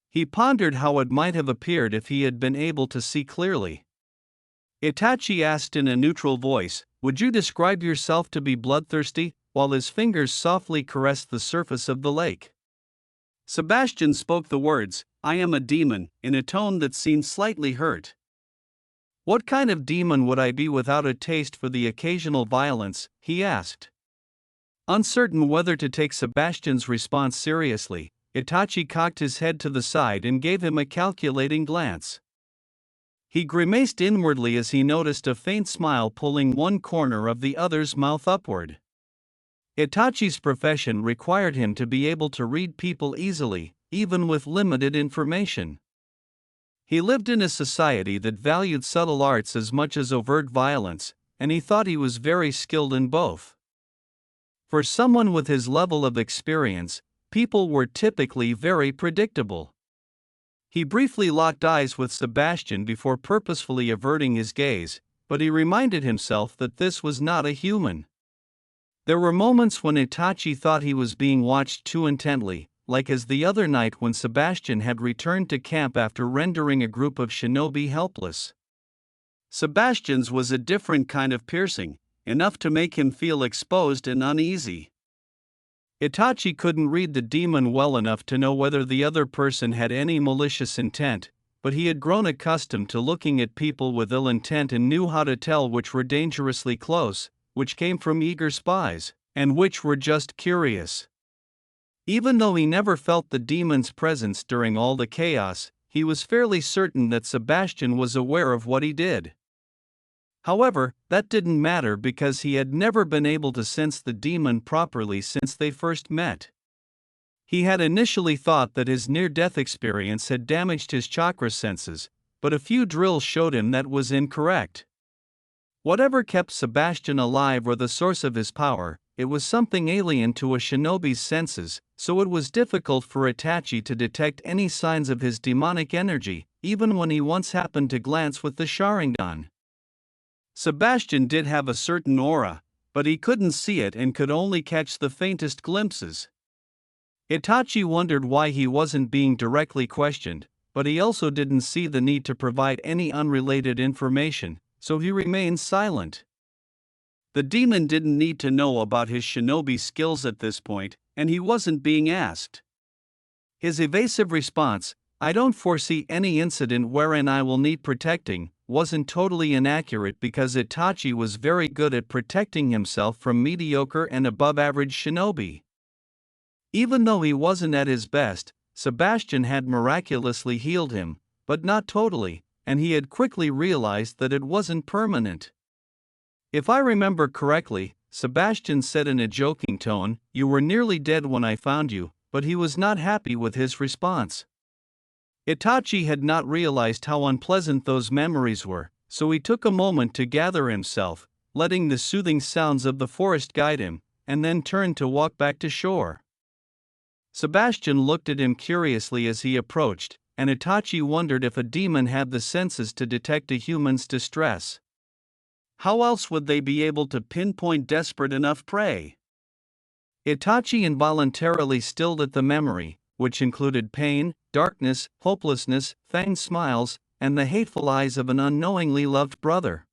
He pondered how it might have appeared if he had been able to see clearly. Itachi asked in a neutral voice, "Would you describe yourself to be bloodthirsty?" while his fingers softly caressed the surface of the lake. Sebastian spoke the words, "I am a demon," in a tone that seemed slightly hurt. "What kind of demon would I be without a taste for the occasional violence?" he asked. Uncertain whether to take Sebastian's response seriously, Itachi cocked his head to the side and gave him a calculating glance. He grimaced inwardly as he noticed a faint smile pulling one corner of the other's mouth upward. Itachi's profession required him to be able to read people easily, even with limited information. He lived in a society that valued subtle arts as much as overt violence, and he thought he was very skilled in both. For someone with his level of experience, people were typically very predictable. He briefly locked eyes with Sebastian before purposefully averting his gaze, but he reminded himself that this was not a human. There were moments when Itachi thought he was being watched too intently, like as the other night when Sebastian had returned to camp after rendering a group of shinobi helpless. Sebastian's was a different kind of piercing, enough to make him feel exposed and uneasy. Itachi couldn't read the demon well enough to know whether the other person had any malicious intent, but he had grown accustomed to looking at people with ill intent and knew how to tell which were dangerously close, which came from eager spies, and which were just curious. Even though he never felt the demon's presence during all the chaos, he was fairly certain that Sebastian was aware of what he did. However, that didn't matter because he had never been able to sense the demon properly since they first met. He had initially thought that his near-death experience had damaged his chakra senses, but a few drills showed him that was incorrect. Whatever kept Sebastian alive or the source of his power, it was something alien to a shinobi's senses, so it was difficult for Itachi to detect any signs of his demonic energy, even when he once happened to glance with the Sharingan. Sebastian did have a certain aura, but he couldn't see it and could only catch the faintest glimpses. Itachi wondered why he wasn't being directly questioned, but he also didn't see the need to provide any unrelated information, so he remained silent. The demon didn't need to know about his shinobi skills at this point, and he wasn't being asked. His evasive response, "I don't foresee any incident wherein I will need protecting," wasn't totally inaccurate because Itachi was very good at protecting himself from mediocre and above-average shinobi. Even though he wasn't at his best, Sebastian had miraculously healed him, but not totally, and he had quickly realized that it wasn't permanent. "If I remember correctly," Sebastian said in a joking tone, "you were nearly dead when I found you," but he was not happy with his response. Itachi had not realized how unpleasant those memories were, so he took a moment to gather himself, letting the soothing sounds of the forest guide him, and then turned to walk back to shore. Sebastian looked at him curiously as he approached, and Itachi wondered if a demon had the senses to detect a human's distress. How else would they be able to pinpoint desperate enough prey? Itachi involuntarily stilled at the memory, which included pain, darkness, hopelessness, fanged smiles, and the hateful eyes of an unknowingly loved brother.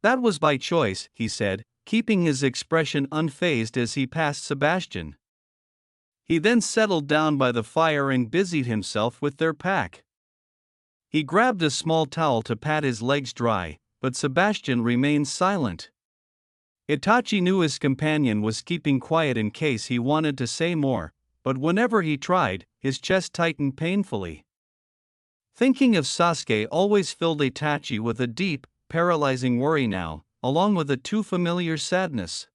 "That was by choice," he said, keeping his expression unfazed as he passed Sebastian. He then settled down by the fire and busied himself with their pack. He grabbed a small towel to pat his legs dry, but Sebastian remained silent. Itachi knew his companion was keeping quiet in case he wanted to say more, but whenever he tried, his chest tightened painfully. Thinking of Sasuke always filled Itachi with a deep, paralyzing worry now, along with a too familiar sadness.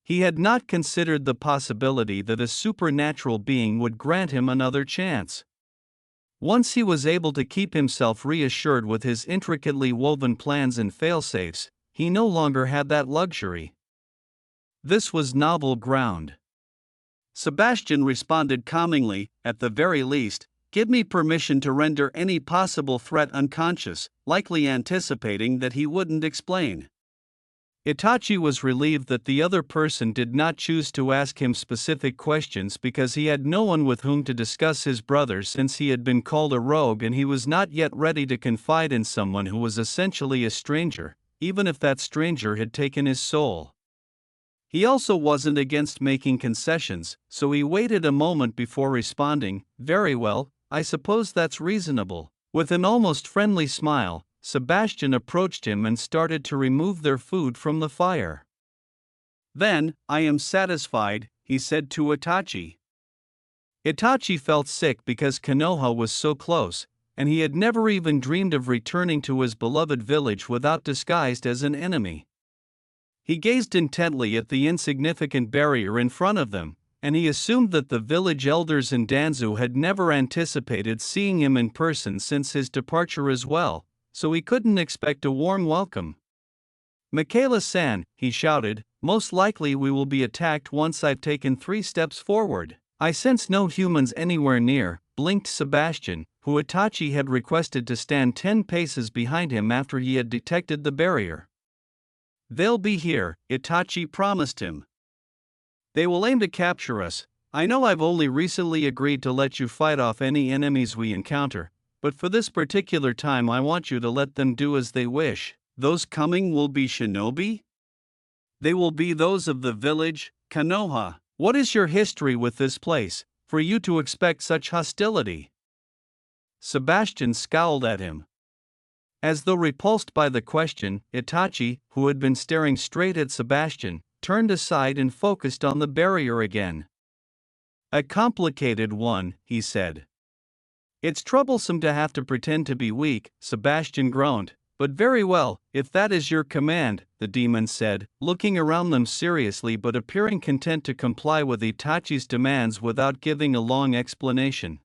He had not considered the possibility that a supernatural being would grant him another chance. Once he was able to keep himself reassured with his intricately woven plans and failsafes, he no longer had that luxury. This was novel ground. Sebastian responded calmingly, "At the very least, give me permission to render any possible threat unconscious," likely anticipating that he wouldn't explain. Itachi was relieved that the other person did not choose to ask him specific questions because he had no one with whom to discuss his brother since he had been called a rogue and he was not yet ready to confide in someone who was essentially a stranger, even if that stranger had taken his soul. He also wasn't against making concessions, so he waited a moment before responding, "Very well, I suppose that's reasonable." With an almost friendly smile, Sebastian approached him and started to remove their food from the fire. "Then, I am satisfied," he said to Itachi. Itachi felt sick because Konoha was so close, and he had never even dreamed of returning to his beloved village without disguised as an enemy. He gazed intently at the insignificant barrier in front of them, and he assumed that the village elders in Danzu had never anticipated seeing him in person since his departure as well, so he couldn't expect a warm welcome. "Michaela-san," he shouted, "most likely we will be attacked once I've taken 3 steps forward." "I sense no humans anywhere near," blinked Sebastian, who Itachi had requested to stand 10 paces behind him after he had detected the barrier. "They'll be here," Itachi promised him. "They will aim to capture us. I know I've only recently agreed to let you fight off any enemies we encounter, but for this particular time I want you to let them do as they wish." "Those coming will be shinobi?" "They will be those of the village, Konoha. What is your history with this place, for you to expect such hostility?" Sebastian scowled at him. As though repulsed by the question, Itachi, who had been staring straight at Sebastian, turned aside and focused on the barrier again. "A complicated one," he said. "It's troublesome to have to pretend to be weak," Sebastian groaned. "But very well, if that is your command," the demon said, looking around them seriously but appearing content to comply with Itachi's demands without giving a long explanation.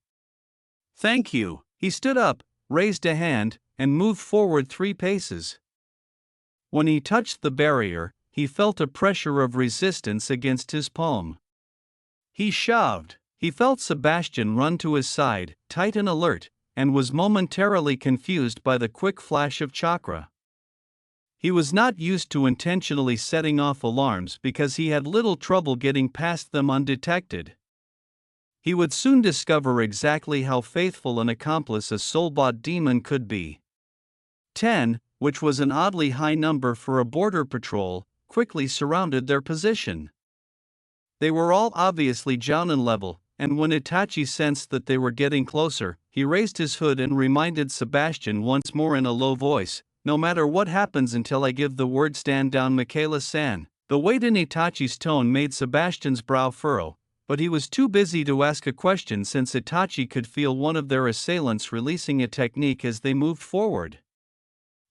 "Thank you." He stood up, raised a hand, and moved forward 3 paces. When he touched the barrier, he felt a pressure of resistance against his palm. He shoved. He felt Sebastian run to his side, tight and alert, and was momentarily confused by the quick flash of chakra. He was not used to intentionally setting off alarms because he had little trouble getting past them undetected. He would soon discover exactly how faithful an accomplice a soul-bought demon could be. 10, which was an oddly high number for a border patrol, quickly surrounded their position. They were all obviously Jounin level, and when Itachi sensed that they were getting closer, he raised his hood and reminded Sebastian once more in a low voice, "No matter what happens until I give the word, stand down, Michaela-san." The weight in Itachi's tone made Sebastian's brow furrow, but he was too busy to ask a question since Itachi could feel one of their assailants releasing a technique as they moved forward.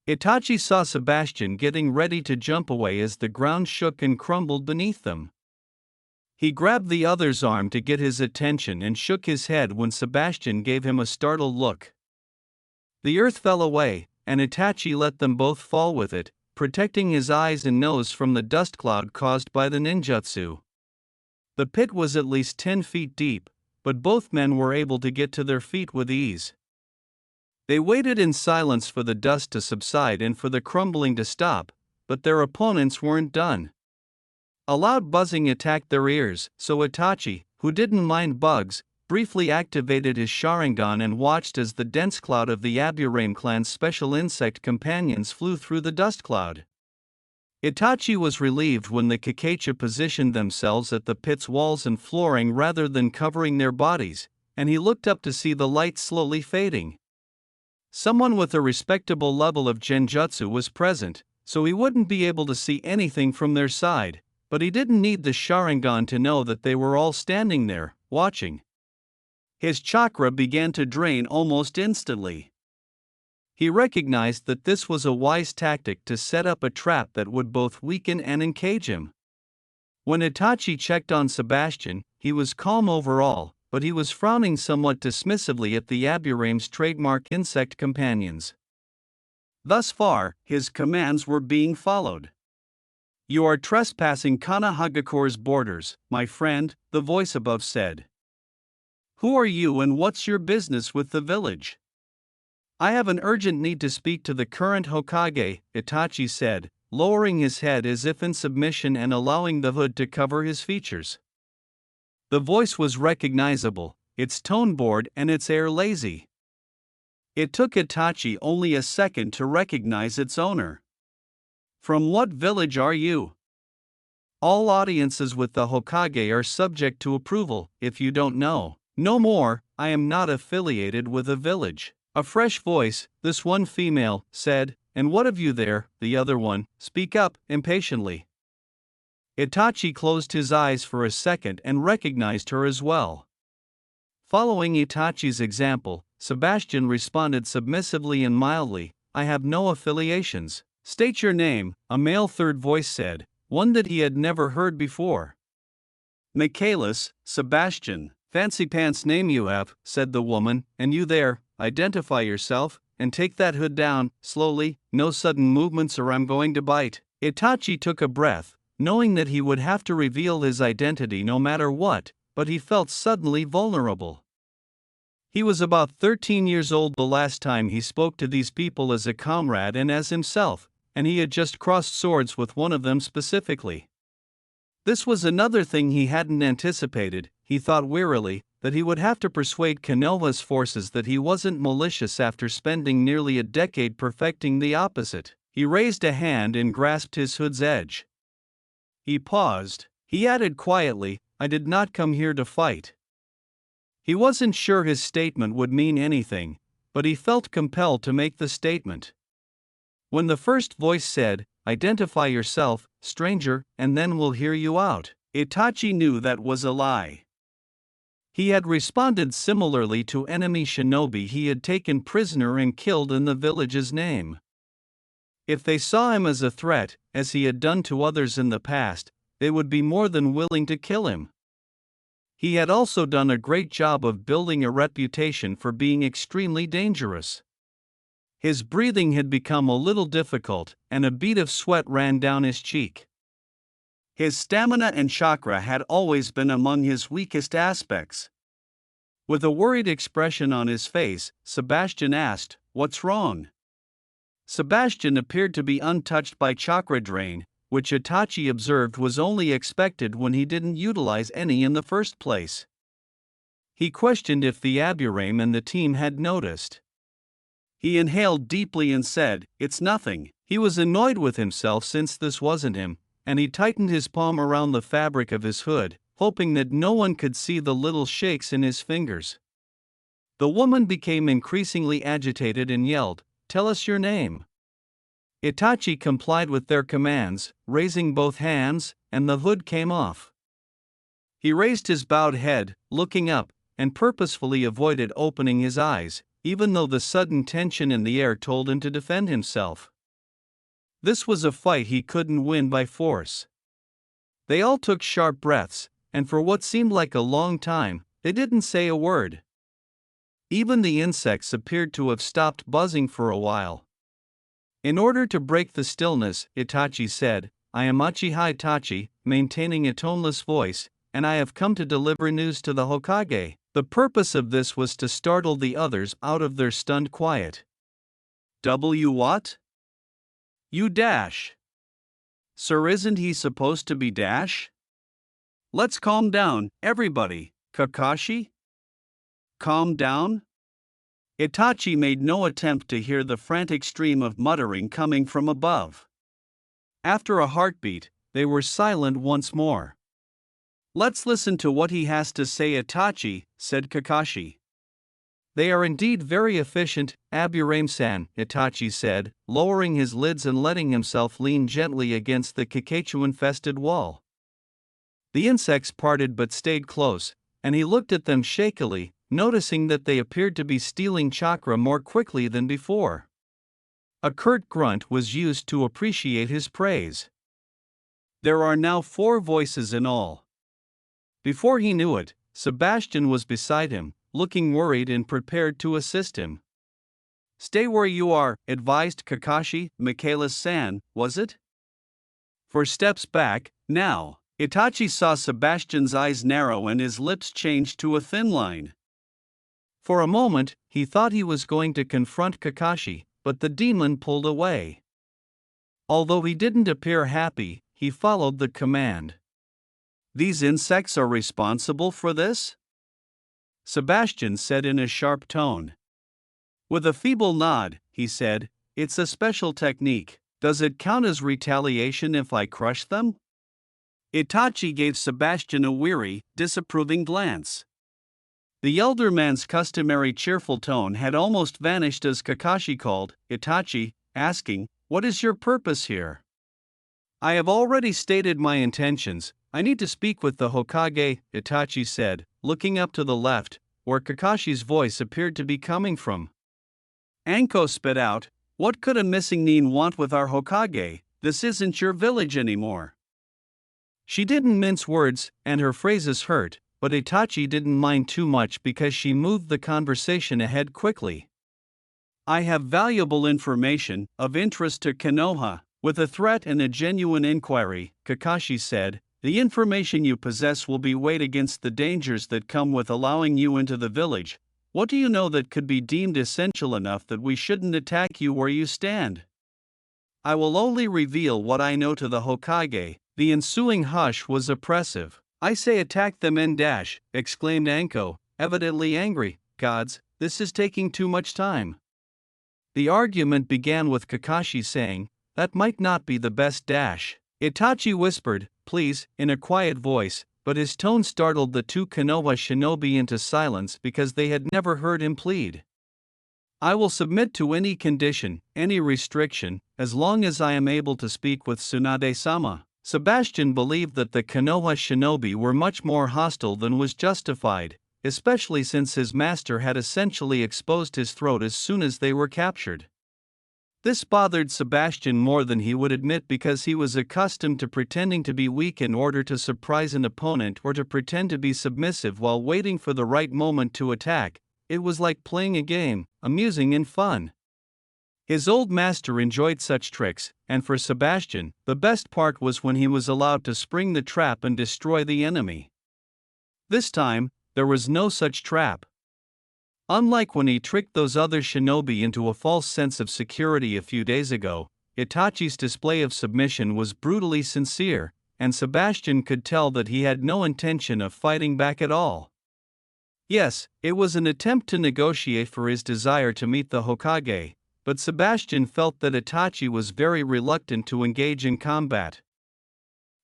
Itachi saw Sebastian getting ready to jump away as the ground shook and crumbled beneath them. He grabbed the other's arm to get his attention and shook his head when Sebastian gave him a startled look. The earth fell away, and Itachi let them both fall with it, protecting his eyes and nose from the dust cloud caused by the ninjutsu. The pit was at least 10 feet deep, but both men were able to get to their feet with ease. They waited in silence for the dust to subside and for the crumbling to stop, but their opponents weren't done. A loud buzzing attacked their ears, so Itachi, who didn't mind bugs, briefly activated his Sharingan and watched as the dense cloud of the Aburame clan's special insect companions flew through the dust cloud. Itachi was relieved when the Kakacha positioned themselves at the pit's walls and flooring rather than covering their bodies, and he looked up to see the light slowly fading. Someone with a respectable level of genjutsu was present, so he wouldn't be able to see anything from their side, but he didn't need the Sharingan to know that they were all standing there, watching. His chakra began to drain almost instantly. He recognized that this was a wise tactic to set up a trap that would both weaken and encage him. When Itachi checked on Sebastian, he was calm overall, but he was frowning somewhat dismissively at the Aburame's trademark insect companions. Thus far, his commands were being followed. "You are trespassing Kana Hagakore's borders, my friend," the voice above said. "Who are you and what's your business with the village?" "I have an urgent need to speak to the current Hokage," Itachi said, lowering his head as if in submission and allowing the hood to cover his features. The voice was recognizable, its tone bored and its air lazy. It took Itachi only a second to recognize its owner. "From what village are you?" "All audiences with the Hokage are subject to approval, if you don't know." "No more, I am not affiliated with a village." A fresh voice, this one female, said, "And what have you there?" The other one, "Speak up," impatiently. Itachi closed his eyes for a second and recognized her as well. Following Itachi's example, Sebastian responded submissively and mildly, "I have no affiliations." "State your name," a male third voice said, one that he had never heard before. "Michaelis, Sebastian." "Fancy pants name you have," said the woman, "and you there, identify yourself, and take that hood down, slowly, no sudden movements or I'm going to bite." Itachi took a breath, knowing that he would have to reveal his identity no matter what, but he felt suddenly vulnerable. He was about 13 years old the last time he spoke to these people as a comrade and as himself, and he had just crossed swords with one of them specifically. This was another thing he hadn't anticipated. He thought wearily that he would have to persuade Konoha's forces that he wasn't malicious after spending nearly a decade perfecting the opposite. He raised a hand and grasped his hood's edge. He paused. He added quietly, "I did not come here to fight." He wasn't sure his statement would mean anything, but he felt compelled to make the statement. When the first voice said, "Identify yourself, stranger, and then we'll hear you out," Itachi knew that was a lie. He had responded similarly to enemy shinobi he had taken prisoner and killed in the village's name. If they saw him as a threat, as he had done to others in the past, they would be more than willing to kill him. He had also done a great job of building a reputation for being extremely dangerous. His breathing had become a little difficult, and a bead of sweat ran down his cheek. His stamina and chakra had always been among his weakest aspects. With a worried expression on his face, Sebastian asked, "What's wrong?" Sebastian appeared to be untouched by chakra drain, which Itachi observed was only expected when he didn't utilize any in the first place. He questioned if the Aburame and the team had noticed. He inhaled deeply and said, "It's nothing." He was annoyed with himself since this wasn't him, and he tightened his palm around the fabric of his hood, hoping that no one could see the little shakes in his fingers. The woman became increasingly agitated and yelled, "Tell us your name." Itachi complied with their commands, raising both hands, and the hood came off. He raised his bowed head, looking up, and purposefully avoided opening his eyes, even though the sudden tension in the air told him to defend himself. This was a fight he couldn't win by force. They all took sharp breaths, and for what seemed like a long time, they didn't say a word. Even the insects appeared to have stopped buzzing for a while. In order to break the stillness, Itachi said, "I am Uchiha Itachi," maintaining a toneless voice, "and I have come to deliver news to the Hokage." The purpose of this was to startle the others out of their stunned quiet. "W what? You dash. Sir, isn't he supposed to be dash? Let's calm down, everybody. Kakashi? Calm down?" Itachi made no attempt to hear the frantic stream of muttering coming from above. After a heartbeat, they were silent once more. "Let's listen to what he has to say, Itachi," said Kakashi. "They are indeed very efficient, Aburame-san," Itachi said, lowering his lids and letting himself lean gently against the Kakachu-infested wall. The insects parted but stayed close, and he looked at them shakily, noticing that they appeared to be stealing chakra more quickly than before. A curt grunt was used to appreciate his praise. There are now 4 voices in all. Before he knew it, Sebastian was beside him, looking worried and prepared to assist him. "Stay where you are," advised Kakashi. "Michaelis-san, was it?" 4 steps back, now. Itachi saw Sebastian's eyes narrow and his lips change to a thin line. For a moment, he thought he was going to confront Kakashi, but the demon pulled away. Although he didn't appear happy, he followed the command. "These insects are responsible for this?" Sebastian said in a sharp tone. With a feeble nod, he said, "It's a special technique. Does it count as retaliation if I crush them?" Itachi gave Sebastian a weary, disapproving glance. The elder man's customary cheerful tone had almost vanished as Kakashi called Itachi, asking, "What is your purpose here?" "I have already stated my intentions. I need to speak with the Hokage," Itachi said, looking up to the left, where Kakashi's voice appeared to be coming from. Anko spit out, "What could a missing nin want with our Hokage? This isn't your village anymore." She didn't mince words, and her phrases hurt, but Itachi didn't mind too much because she moved the conversation ahead quickly. "I have valuable information, of interest to Konoha." With a threat and a genuine inquiry, Kakashi said, "The information you possess will be weighed against the dangers that come with allowing you into the village. What do you know that could be deemed essential enough that we shouldn't attack you where you stand?" "I will only reveal what I know to the Hokage." The ensuing hush was oppressive. "I say attack them en dash," exclaimed Anko, evidently angry. "Gods, this is taking too much time." The argument began with Kakashi saying, "That might not be the best dash." Itachi whispered, "Please," in a quiet voice, but his tone startled the 2 Konoha shinobi into silence because they had never heard him plead. I will submit to any condition, any restriction, as long as I am able to speak with Tsunade-sama. Sebastian believed that the Konoha shinobi were much more hostile than was justified, especially since his master had essentially exposed his throat as soon as they were captured. This bothered Sebastian more than he would admit because he was accustomed to pretending to be weak in order to surprise an opponent or to pretend to be submissive while waiting for the right moment to attack. It was like playing a game, amusing and fun. His old master enjoyed such tricks, and for Sebastian, the best part was when he was allowed to spring the trap and destroy the enemy. This time, there was no such trap. Unlike when he tricked those other shinobi into a false sense of security a few days ago, Itachi's display of submission was brutally sincere, and Sebastian could tell that he had no intention of fighting back at all. Yes, it was an attempt to negotiate for his desire to meet the Hokage, but Sebastian felt that Itachi was very reluctant to engage in combat.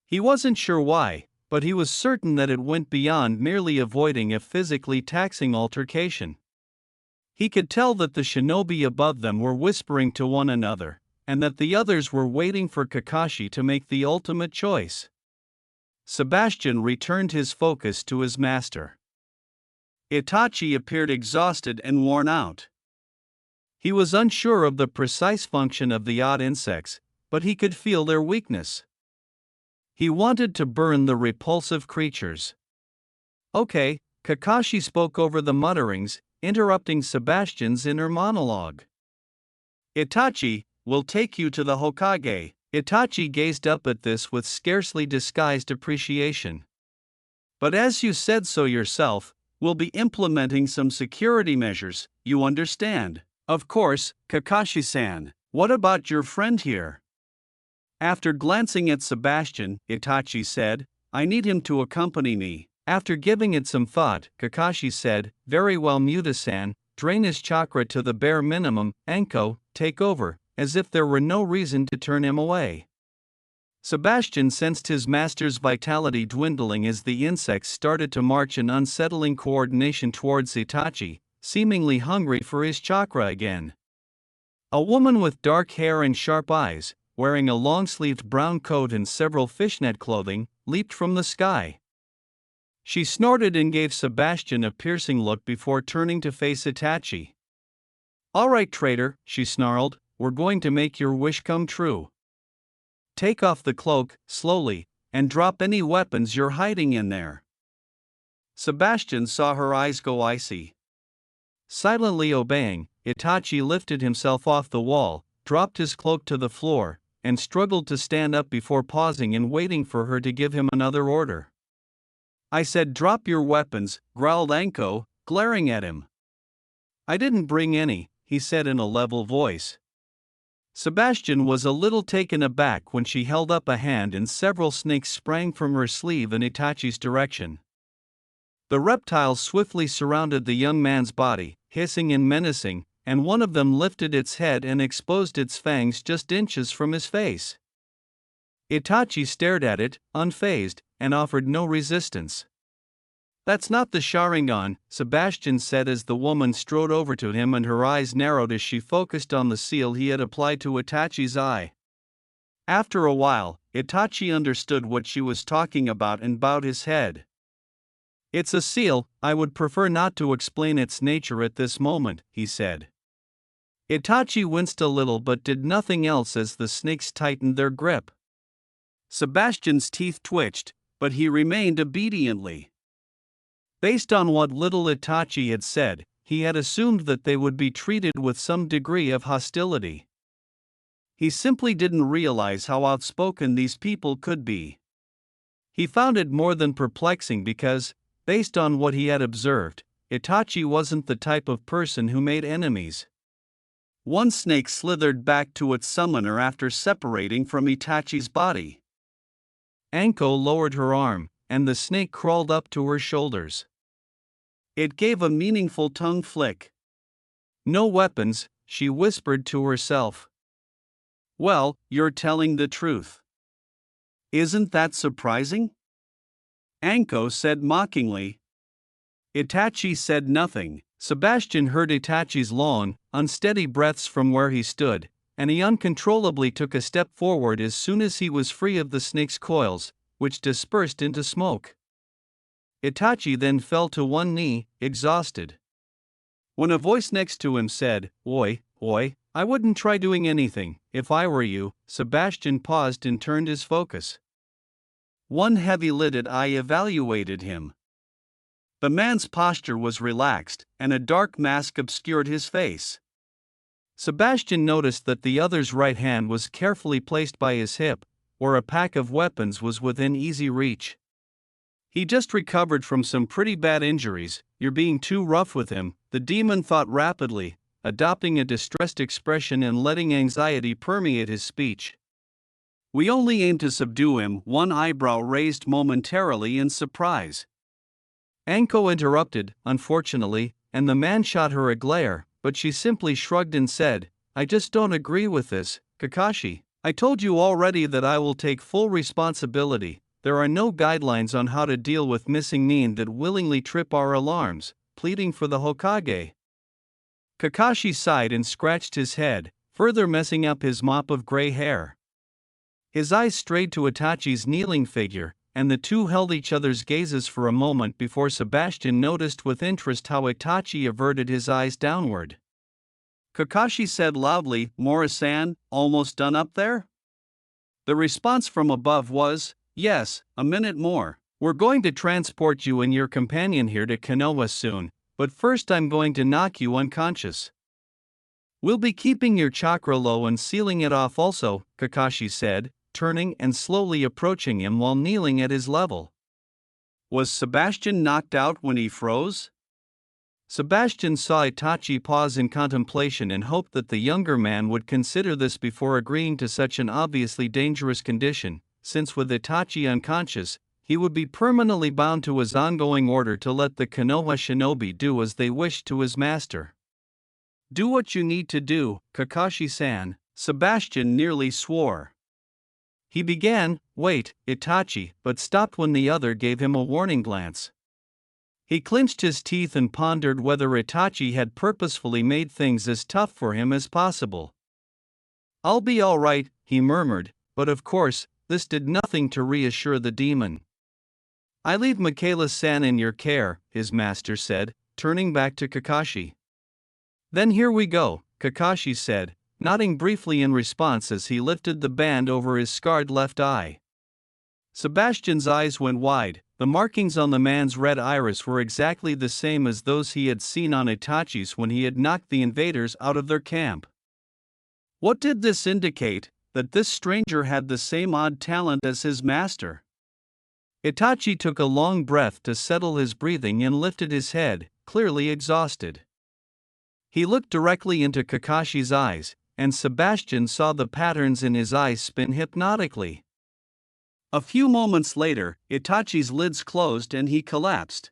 He wasn't sure why, but he was certain that it went beyond merely avoiding a physically taxing altercation. He could tell that the shinobi above them were whispering to one another, and that the others were waiting for Kakashi to make the ultimate choice. Sebastian returned his focus to his master. Itachi appeared exhausted and worn out. He was unsure of the precise function of the odd insects, but he could feel their weakness. He wanted to burn the repulsive creatures. Okay, Kakashi spoke over the mutterings, interrupting Sebastian's inner monologue. Itachi, will take you to the Hokage. Itachi gazed up at this with scarcely disguised appreciation. But as you said so yourself, we'll be implementing some security measures, you understand. Of course, Kakashi-san, what about your friend here? After glancing at Sebastian, Itachi said, I need him to accompany me. After giving it some thought, Kakashi said, very well Muta-san, drain his chakra to the bare minimum, Anko, take over, as if there were no reason to turn him away. Sebastian sensed his master's vitality dwindling as the insects started to march in unsettling coordination towards Itachi, seemingly hungry for his chakra again. A woman with dark hair and sharp eyes, wearing a long-sleeved brown coat and several fishnet clothing, leaped from the sky. She snorted and gave Sebastian a piercing look before turning to face Itachi. All right, traitor, she snarled, we're going to make your wish come true. Take off the cloak, slowly, and drop any weapons you're hiding in there. Sebastian saw her eyes go icy. Silently obeying, Itachi lifted himself off the wall, dropped his cloak to the floor, and struggled to stand up before pausing and waiting for her to give him another order. I said drop your weapons, growled Anko, glaring at him. I didn't bring any, he said in a level voice. Sebastian was a little taken aback when she held up a hand and several snakes sprang from her sleeve in Itachi's direction. The reptiles swiftly surrounded the young man's body, hissing and menacing, and one of them lifted its head and exposed its fangs just inches from his face. Itachi stared at it, unfazed, and offered no resistance. That's not the Sharingan, Sebastian said as the woman strode over to him and her eyes narrowed as she focused on the seal he had applied to Itachi's eye. After a while, Itachi understood what she was talking about and bowed his head. It's a seal, I would prefer not to explain its nature at this moment, he said. Itachi winced a little but did nothing else as the snakes tightened their grip. Sebastian's teeth twitched, but he remained obediently. Based on what little Itachi had said, he had assumed that they would be treated with some degree of hostility. He simply didn't realize how outspoken these people could be. He found it more than perplexing because, based on what he had observed, Itachi wasn't the type of person who made enemies. One snake slithered back to its summoner after separating from Itachi's body. Anko lowered her arm, and the snake crawled up to her shoulders. It gave a meaningful tongue flick. No weapons, she whispered to herself. Well, you're telling the truth. Isn't that surprising? Anko said mockingly. Itachi said nothing. Sebastian heard Itachi's long, unsteady breaths from where he stood, and he uncontrollably took a step forward as soon as he was free of the snake's coils, which dispersed into smoke. Itachi then fell to one knee, exhausted. When a voice next to him said, "Oi, oi, I wouldn't try doing anything, if I were you," Sebastian paused and turned his focus. One heavy-lidded eye evaluated him. The man's posture was relaxed, and a dark mask obscured his face. Sebastian noticed that the other's right hand was carefully placed by his hip, where a pack of weapons was within easy reach. "He just recovered from some pretty bad injuries, you're being too rough with him," the demon thought rapidly, adopting a distressed expression and letting anxiety permeate his speech. "We only aim to subdue him," one eyebrow raised momentarily in surprise. Anko interrupted, unfortunately, and the man shot her a glare, but she simply shrugged and said, "I just don't agree with this, Kakashi. I told you already that I will take full responsibility. There are no guidelines on how to deal with missing nin that willingly trip our alarms," pleading for the Hokage. Kakashi sighed and scratched his head, further messing up his mop of gray hair. His eyes strayed to Itachi's kneeling figure, and the two held each other's gazes for a moment before Sebastian noticed with interest how Itachi averted his eyes downward. Kakashi said loudly, "Mori-san, almost done up there?" The response from above was, "Yes, a minute more. We're going to transport you and your companion here to Konoha soon, but first I'm going to knock you unconscious. We'll be keeping your chakra low and sealing it off also," Kakashi said, turning and slowly approaching him while kneeling at his level. Was Sebastian knocked out when he froze? Sebastian saw Itachi pause in contemplation and hoped that the younger man would consider this before agreeing to such an obviously dangerous condition, since with Itachi unconscious, he would be permanently bound to his ongoing order to let the Konoha shinobi do as they wished to his master. "Do what you need to do, Kakashi-san," Sebastian nearly swore. He began, "Wait, Itachi," but stopped when the other gave him a warning glance. He clenched his teeth and pondered whether Itachi had purposefully made things as tough for him as possible. "I'll be all right," he murmured, but of course, this did nothing to reassure the demon. "I leave Michaela-san in your care," his master said, turning back to Kakashi. "Then here we go," Kakashi said, nodding briefly in response as he lifted the band over his scarred left eye. Sebastian's eyes went wide. The markings on the man's red iris were exactly the same as those he had seen on Itachi's when he had knocked the invaders out of their camp. What did this indicate? That this stranger had the same odd talent as his master? Itachi took a long breath to settle his breathing and lifted his head, clearly exhausted. He looked directly into Kakashi's eyes, and Sebastian saw the patterns in his eyes spin hypnotically. A few moments later, Itachi's lids closed and he collapsed.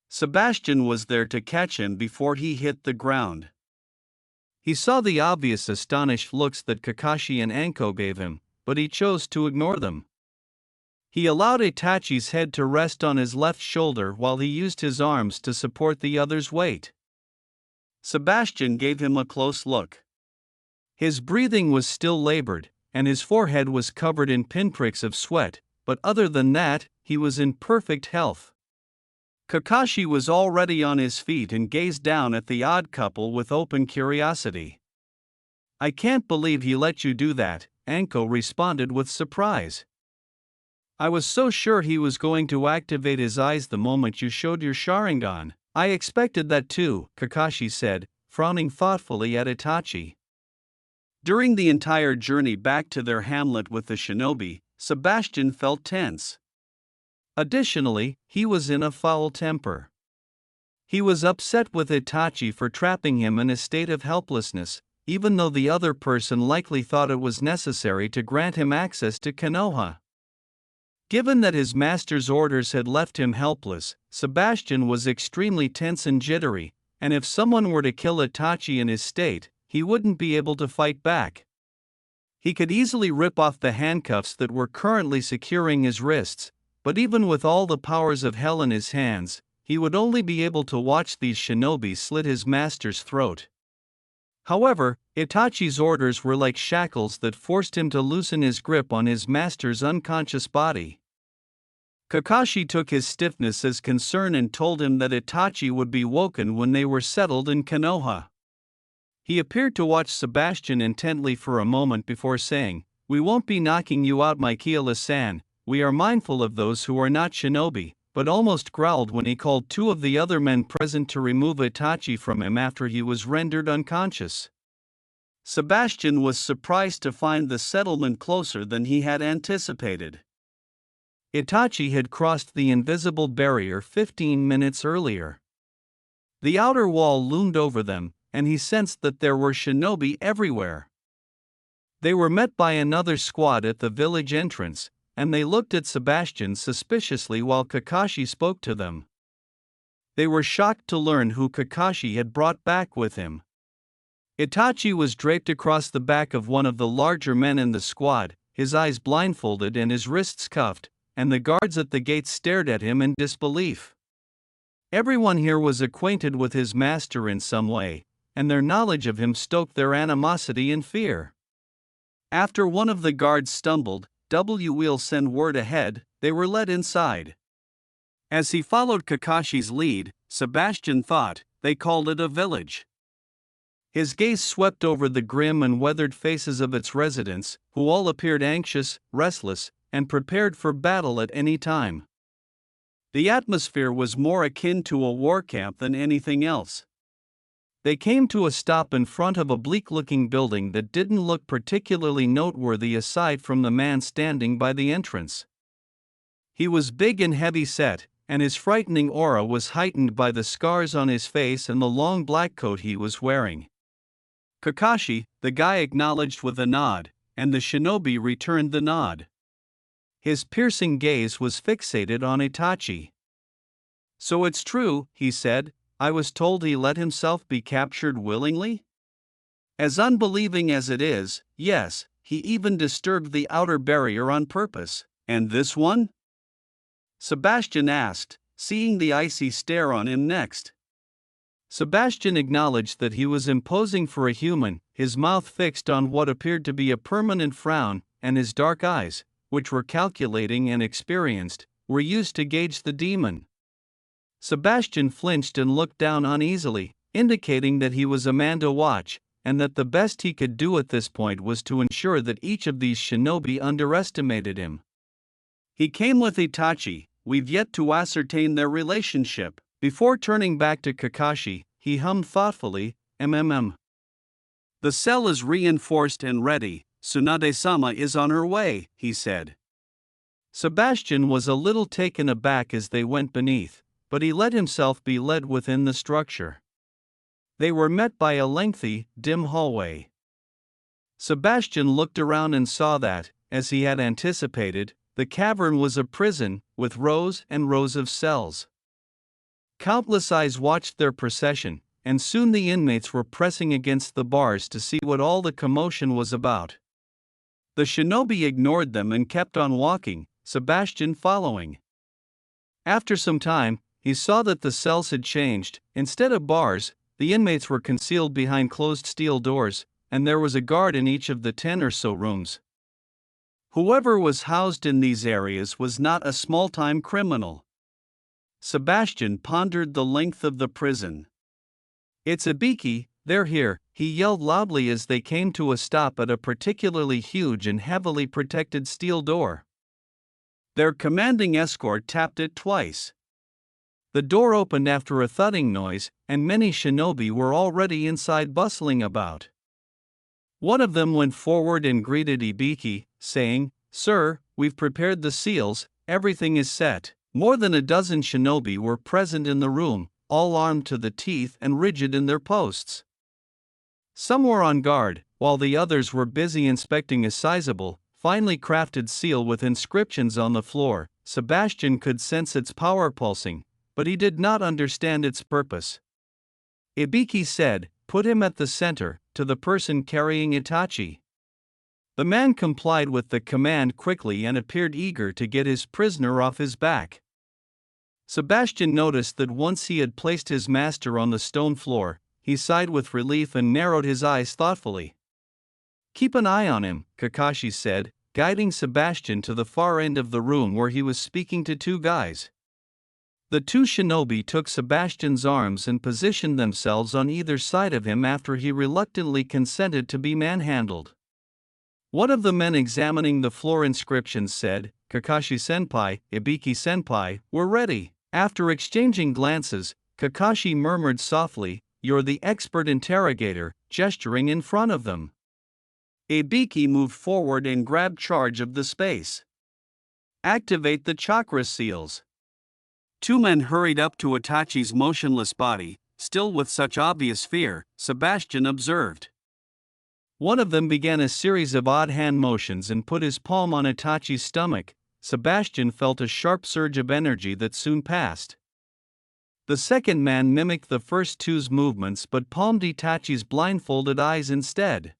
Sebastian was there to catch him before he hit the ground. He saw the obvious astonished looks that Kakashi and Anko gave him, but he chose to ignore them. He allowed Itachi's head to rest on his left shoulder while he used his arms to support the other's weight. Sebastian gave him a close look. His breathing was still labored, and his forehead was covered in pinpricks of sweat, but other than that, he was in perfect health. Kakashi was already on his feet and gazed down at the odd couple with open curiosity. "I can't believe he let you do that," Anko responded with surprise. "I was so sure he was going to activate his eyes the moment you showed your Sharingan." "I expected that too," Kakashi said, frowning thoughtfully at Itachi. During the entire journey back to their hamlet with the shinobi, Sebastian felt tense. Additionally, he was in a foul temper. He was upset with Itachi for trapping him in a state of helplessness, even though the other person likely thought it was necessary to grant him access to Konoha. Given that his master's orders had left him helpless, Sebastian was extremely tense and jittery, and if someone were to kill Itachi in his state, he wouldn't be able to fight back. He could easily rip off the handcuffs that were currently securing his wrists, but even with all the powers of hell in his hands, he would only be able to watch these shinobi slit his master's throat. However, Itachi's orders were like shackles that forced him to loosen his grip on his master's unconscious body. Kakashi took his stiffness as concern and told him that Itachi would be woken when they were settled in Konoha. He appeared to watch Sebastian intently for a moment before saying, "We won't be knocking you out, Michaela-san, we are mindful of those who are not shinobi," but almost growled when he called two of the other men present to remove Itachi from him after he was rendered unconscious. Sebastian was surprised to find the settlement closer than he had anticipated. Itachi had crossed the invisible barrier 15 minutes earlier. The outer wall loomed over them, and he sensed that there were shinobi everywhere. They were met by another squad at the village entrance, and they looked at Sebastian suspiciously while Kakashi spoke to them. They were shocked to learn who Kakashi had brought back with him. Itachi was draped across the back of one of the larger men in the squad, his eyes blindfolded and his wrists cuffed, and the guards at the gate stared at him in disbelief. Everyone here was acquainted with his master in some way, and their knowledge of him stoked their animosity and fear. After one of the guards stumbled, "We'll send word ahead," they were led inside. As he followed Kakashi's lead, Sebastian thought, they called it a village. His gaze swept over the grim and weathered faces of its residents, who all appeared anxious, restless, and prepared for battle at any time. The atmosphere was more akin to a war camp than anything else. They came to a stop in front of a bleak-looking building that didn't look particularly noteworthy aside from the man standing by the entrance. He was big and heavy-set, and his frightening aura was heightened by the scars on his face and the long black coat he was wearing. Kakashi, the guy, acknowledged with a nod, and the shinobi returned the nod. His piercing gaze was fixated on Itachi. "So it's true," he said, "I was told he let himself be captured willingly?" "As unbelieving as it is, yes, he even disturbed the outer barrier on purpose." "And this one?" Sebastian asked, seeing the icy stare on him next. Sebastian acknowledged that he was imposing for a human, his mouth fixed on what appeared to be a permanent frown, and his dark eyes, which were calculating and experienced, were used to gauge the demon. Sebastian flinched and looked down uneasily, indicating that he was a man to watch, and that the best he could do at this point was to ensure that each of these shinobi underestimated him. "He came with Itachi, we've yet to ascertain their relationship." Before turning back to Kakashi, he hummed thoughtfully, "MMM. The cell is reinforced and ready, Tsunade-sama is on her way," he said. Sebastian was a little taken aback as they went beneath, but he let himself be led within the structure. They were met by a lengthy, dim hallway. Sebastian looked around and saw that, as he had anticipated, the cavern was a prison, with rows and rows of cells. Countless eyes watched their procession, and soon the inmates were pressing against the bars to see what all the commotion was about. The shinobi ignored them and kept on walking, Sebastian following. After some time, he saw that the cells had changed. Instead of bars, the inmates were concealed behind closed steel doors, and there was a guard in each of the 10 or so rooms. Whoever was housed in these areas was not a small-time criminal. Sebastian pondered the length of the prison. "It's Ibiki, they're here," he yelled loudly as they came to a stop at a particularly huge and heavily protected steel door. Their commanding escort tapped it twice. The door opened after a thudding noise, and many shinobi were already inside bustling about. One of them went forward and greeted Ibiki, saying, "Sir, we've prepared the seals, everything is set." More than a dozen shinobi were present in the room, all armed to the teeth and rigid in their posts. Some were on guard, while the others were busy inspecting a sizable, finely crafted seal with inscriptions on the floor. Sebastian could sense its power pulsing, but he did not understand its purpose. Ibiki said, "Put him at the center," to the person carrying Itachi. The man complied with the command quickly and appeared eager to get his prisoner off his back. Sebastian noticed that once he had placed his master on the stone floor, he sighed with relief and narrowed his eyes thoughtfully. Keep an eye on him, Kakashi said, guiding Sebastian to the far end of the room where he was speaking to two guys. The two shinobi took Sebastian's arms and positioned themselves on either side of him after he reluctantly consented to be manhandled. One of the men examining the floor inscriptions said, Kakashi-senpai, Ibiki-senpai, we're ready. After exchanging glances, Kakashi murmured softly, you're the expert interrogator, gesturing in front of them. Ibiki moved forward and grabbed charge of the space. Activate the chakra seals. Two men hurried up to Itachi's motionless body, still with such obvious fear, Sebastian observed. One of them began a series of odd hand motions and put his palm on Itachi's stomach. Sebastian felt a sharp surge of energy that soon passed. The second man mimicked the first two's movements but palmed Itachi's blindfolded eyes instead.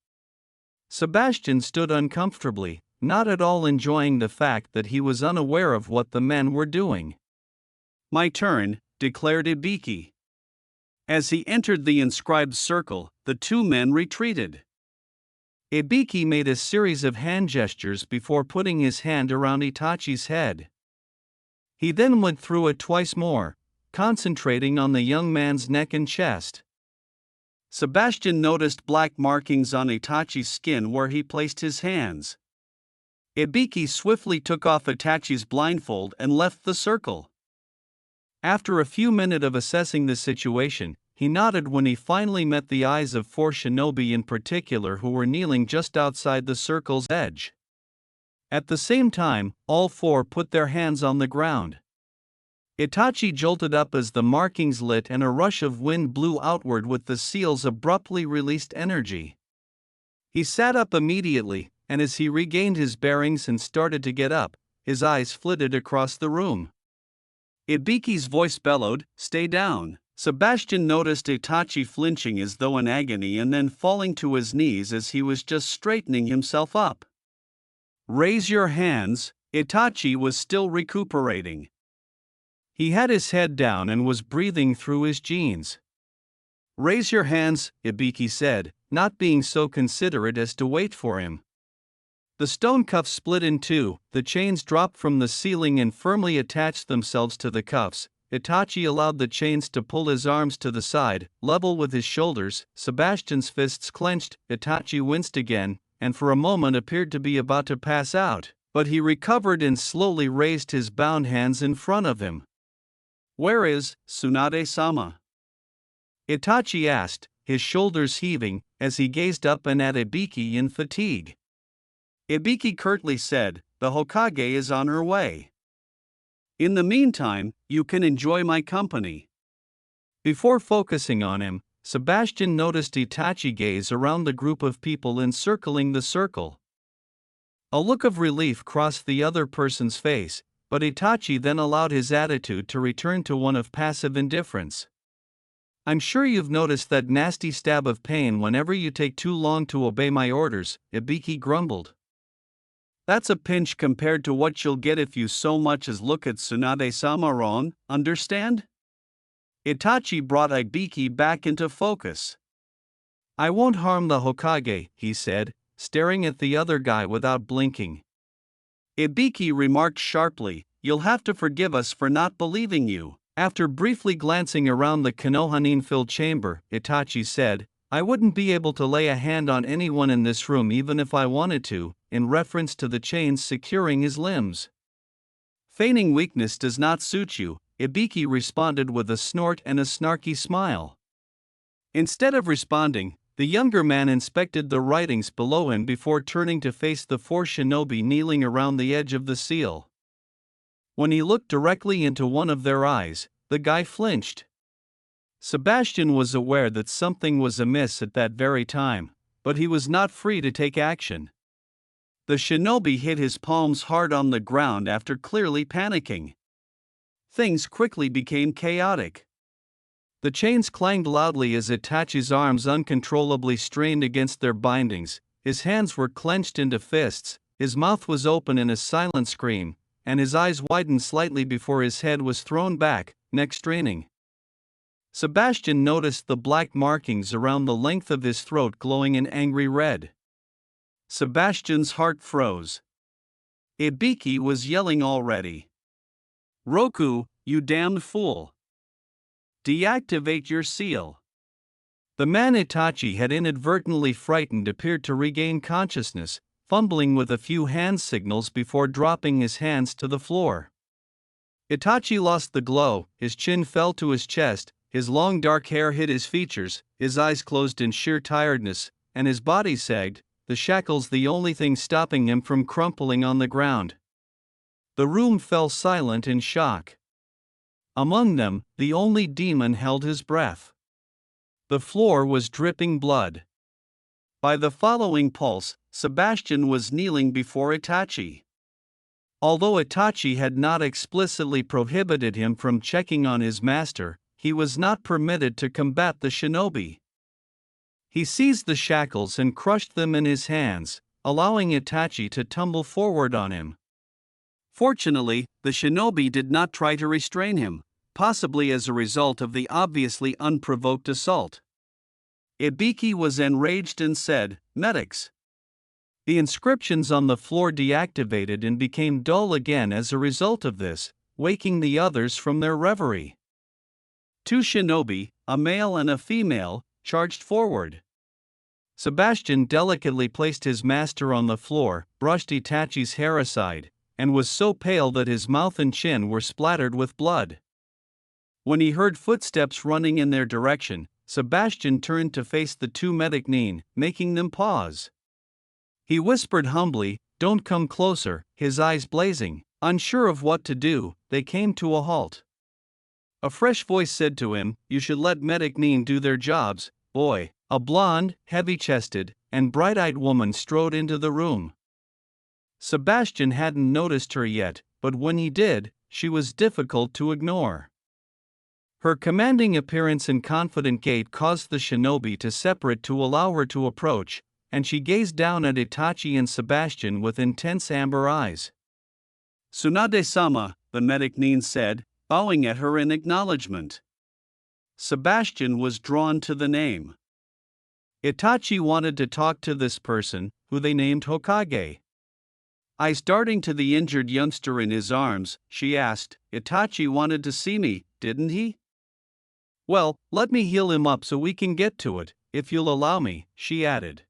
Sebastian stood uncomfortably, not at all enjoying the fact that he was unaware of what the men were doing. My turn, declared Ibiki. As he entered the inscribed circle, the two men retreated. Ibiki made a series of hand gestures before putting his hand around Itachi's head. He then went through it twice more, concentrating on the young man's neck and chest. Sebastian noticed black markings on Itachi's skin where he placed his hands. Ibiki swiftly took off Itachi's blindfold and left the circle. After a few minutes of assessing the situation, he nodded when he finally met the eyes of four shinobi in particular who were kneeling just outside the circle's edge. At the same time, all four put their hands on the ground. Itachi jolted up as the markings lit and a rush of wind blew outward with the seals abruptly released energy. He sat up immediately, and as he regained his bearings and started to get up, his eyes flitted across the room. Ibiki's voice bellowed, "Stay down." Sebastian noticed Itachi flinching as though in agony and then falling to his knees as he was just straightening himself up. Raise your hands. Itachi was still recuperating. He had his head down and was breathing through his jeans. Raise your hands, Ibiki said, not being so considerate as to wait for him. The stone cuffs split in two, the chains dropped from the ceiling and firmly attached themselves to the cuffs. Itachi allowed the chains to pull his arms to the side, level with his shoulders. Sebastian's fists clenched. Itachi winced again, and for a moment appeared to be about to pass out, but he recovered and slowly raised his bound hands in front of him. Where is Tsunade-sama? Itachi asked, his shoulders heaving, as he gazed up and at Ibiki in fatigue. Ibiki curtly said, the Hokage is on her way. In the meantime, you can enjoy my company. Before focusing on him, Sebastian noticed Itachi gaze around the group of people encircling the circle. A look of relief crossed the other person's face, but Itachi then allowed his attitude to return to one of passive indifference. I'm sure you've noticed that nasty stab of pain whenever you take too long to obey my orders, Ibiki grumbled. That's a pinch compared to what you'll get if you so much as look at Tsunade-sama wrong, understand? Itachi brought Ibiki back into focus. I won't harm the Hokage, he said, staring at the other guy without blinking. Ibiki remarked sharply, you'll have to forgive us for not believing you. After briefly glancing around the Konohanin-filled chamber, Itachi said, I wouldn't be able to lay a hand on anyone in this room even if I wanted to, in reference to the chains securing his limbs. Feigning weakness does not suit you, Ibiki responded with a snort and a snarky smile. Instead of responding, the younger man inspected the writings below him before turning to face the four shinobi kneeling around the edge of the seal. When he looked directly into one of their eyes, the guy flinched. Sebastian was aware that something was amiss at that very time, but he was not free to take action. The shinobi hit his palms hard on the ground after clearly panicking. Things quickly became chaotic. The chains clanged loudly as Itachi's arms uncontrollably strained against their bindings, his hands were clenched into fists, his mouth was open in a silent scream, and his eyes widened slightly before his head was thrown back, neck straining. Sebastian noticed the black markings around the length of his throat glowing an angry red. Sebastian's heart froze. Ibiki was yelling already. "Roku, you damned fool! Deactivate your seal!" The man Itachi had inadvertently frightened appeared to regain consciousness, fumbling with a few hand signals before dropping his hands to the floor. Itachi lost the glow, his chin fell to his chest, his long dark hair hid his features, his eyes closed in sheer tiredness, and his body sagged, the shackles the only thing stopping him from crumpling on the ground. The room fell silent in shock. Among them, the only demon held his breath. The floor was dripping blood. By the following pulse, Sebastian was kneeling before Itachi. Although Itachi had not explicitly prohibited him from checking on his master, he was not permitted to combat the shinobi. He seized the shackles and crushed them in his hands, allowing Itachi to tumble forward on him. Fortunately, the shinobi did not try to restrain him, possibly as a result of the obviously unprovoked assault. Ibiki was enraged and said, "Medics!" The inscriptions on the floor deactivated and became dull again as a result of this, waking the others from their reverie. Two shinobi, a male and a female, charged forward. Sebastian delicately placed his master on the floor, brushed Itachi's hair aside, and was so pale that his mouth and chin were splattered with blood. When he heard footsteps running in their direction, Sebastian turned to face the two medic nin, making them pause. He whispered humbly, "Don't come closer," his eyes blazing. Unsure of what to do, they came to a halt. A fresh voice said to him, "You should let medic nin do their jobs, boy." A blonde, heavy-chested, and bright-eyed woman strode into the room. Sebastian hadn't noticed her yet, but when he did, she was difficult to ignore. Her commanding appearance and confident gait caused the shinobi to separate to allow her to approach, and she gazed down at Itachi and Sebastian with intense amber eyes. "Tsunade-sama," the medic nin said, bowing at her in acknowledgement. Sebastian was drawn to the name. Itachi wanted to talk to this person, who they named Hokage. Eyes darting to the injured youngster in his arms, she asked, "Itachi wanted to see me, didn't he?" "Well, let me heal him up so we can get to it, if you'll allow me," she added.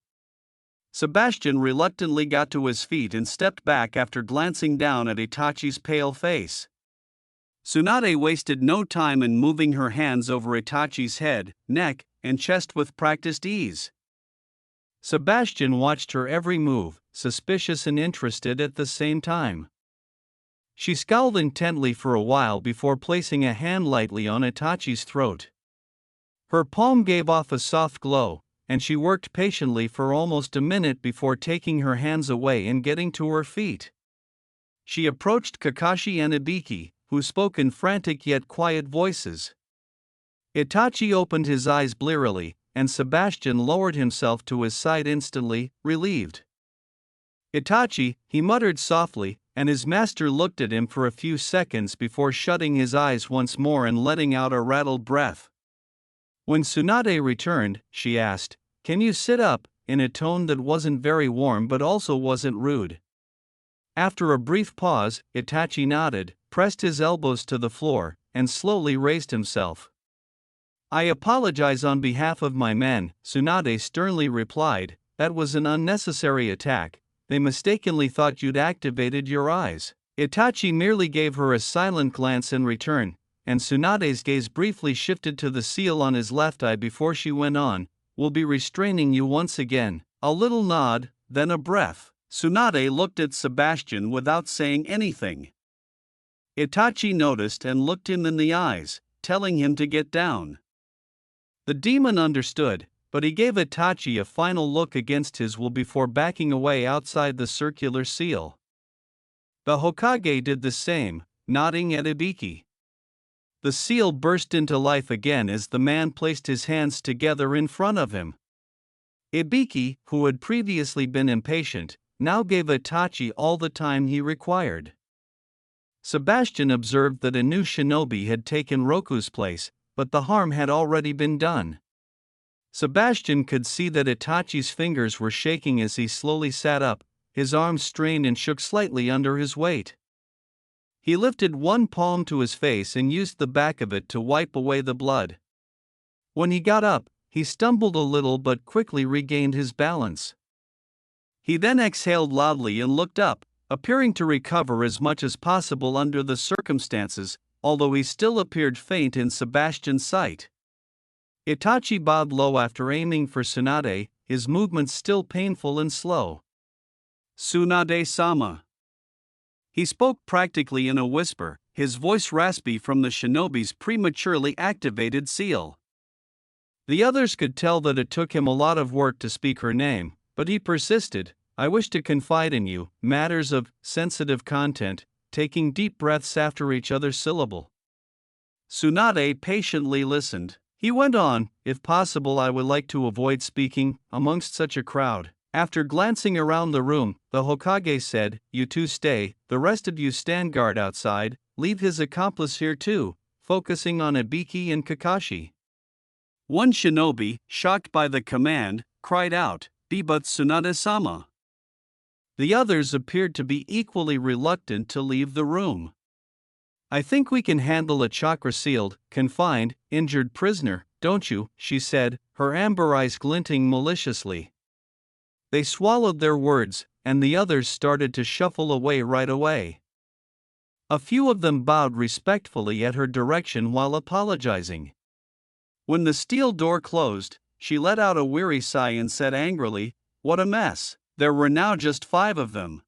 Sebastian reluctantly got to his feet and stepped back after glancing down at Itachi's pale face. Tsunade wasted no time in moving her hands over Itachi's head, neck, and chest with practiced ease. Sebastian watched her every move, suspicious and interested at the same time. She scowled intently for a while before placing a hand lightly on Itachi's throat. Her palm gave off a soft glow, and she worked patiently for almost a minute before taking her hands away and getting to her feet. She approached Kakashi and Ibiki, who spoke in frantic yet quiet voices. Itachi opened his eyes blearily, and Sebastian lowered himself to his side instantly, relieved. "Itachi," he muttered softly, and his master looked at him for a few seconds before shutting his eyes once more and letting out a rattled breath. When Tsunade returned, she asked, "Can you sit up?" in a tone that wasn't very warm but also wasn't rude. After a brief pause, Itachi nodded, pressed his elbows to the floor, and slowly raised himself. "I apologize on behalf of my men," Tsunade sternly replied. "That was an unnecessary attack. They mistakenly thought you'd activated your eyes." Itachi merely gave her a silent glance in return, and Tsunade's gaze briefly shifted to the seal on his left eye before she went on, "We'll be restraining you once again." A little nod, then a breath. Tsunade looked at Sebastian without saying anything. Itachi noticed and looked him in the eyes, telling him to get down. The demon understood, but he gave Itachi a final look against his will before backing away outside the circular seal. The Hokage did the same, nodding at Ibiki. The seal burst into life again as the man placed his hands together in front of him. Ibiki, who had previously been impatient, now gave Itachi all the time he required. Sebastian observed that a new shinobi had taken Roku's place, but the harm had already been done. Sebastian could see that Itachi's fingers were shaking as he slowly sat up, his arms strained and shook slightly under his weight. He lifted one palm to his face and used the back of it to wipe away the blood. When he got up, he stumbled a little but quickly regained his balance. He then exhaled loudly and looked up, appearing to recover as much as possible under the circumstances, although he still appeared faint in Sebastian's sight. Itachi bowed low after aiming for Tsunade, his movements still painful and slow. "Tsunade-sama." He spoke practically in a whisper, his voice raspy from the shinobi's prematurely activated seal. The others could tell that it took him a lot of work to speak her name, but he persisted. "I wish to confide in you matters of sensitive content," taking deep breaths after each other syllable. Tsunade patiently listened. He went on, "If possible, I would like to avoid speaking amongst such a crowd." After glancing around the room, the Hokage said, "You two stay, the rest of you stand guard outside, leave his accomplice here too," focusing on Ibiki and Kakashi. One shinobi, shocked by the command, cried out, "But Tsunade-sama." The others appeared to be equally reluctant to leave the room. "I think we can handle a chakra-sealed, confined, injured prisoner, don't you?" she said, her amber eyes glinting maliciously. They swallowed their words, and the others started to shuffle away right away. A few of them bowed respectfully at her direction while apologizing. When the steel door closed, she let out a weary sigh and said angrily, "What a mess." There were now just 5 of them.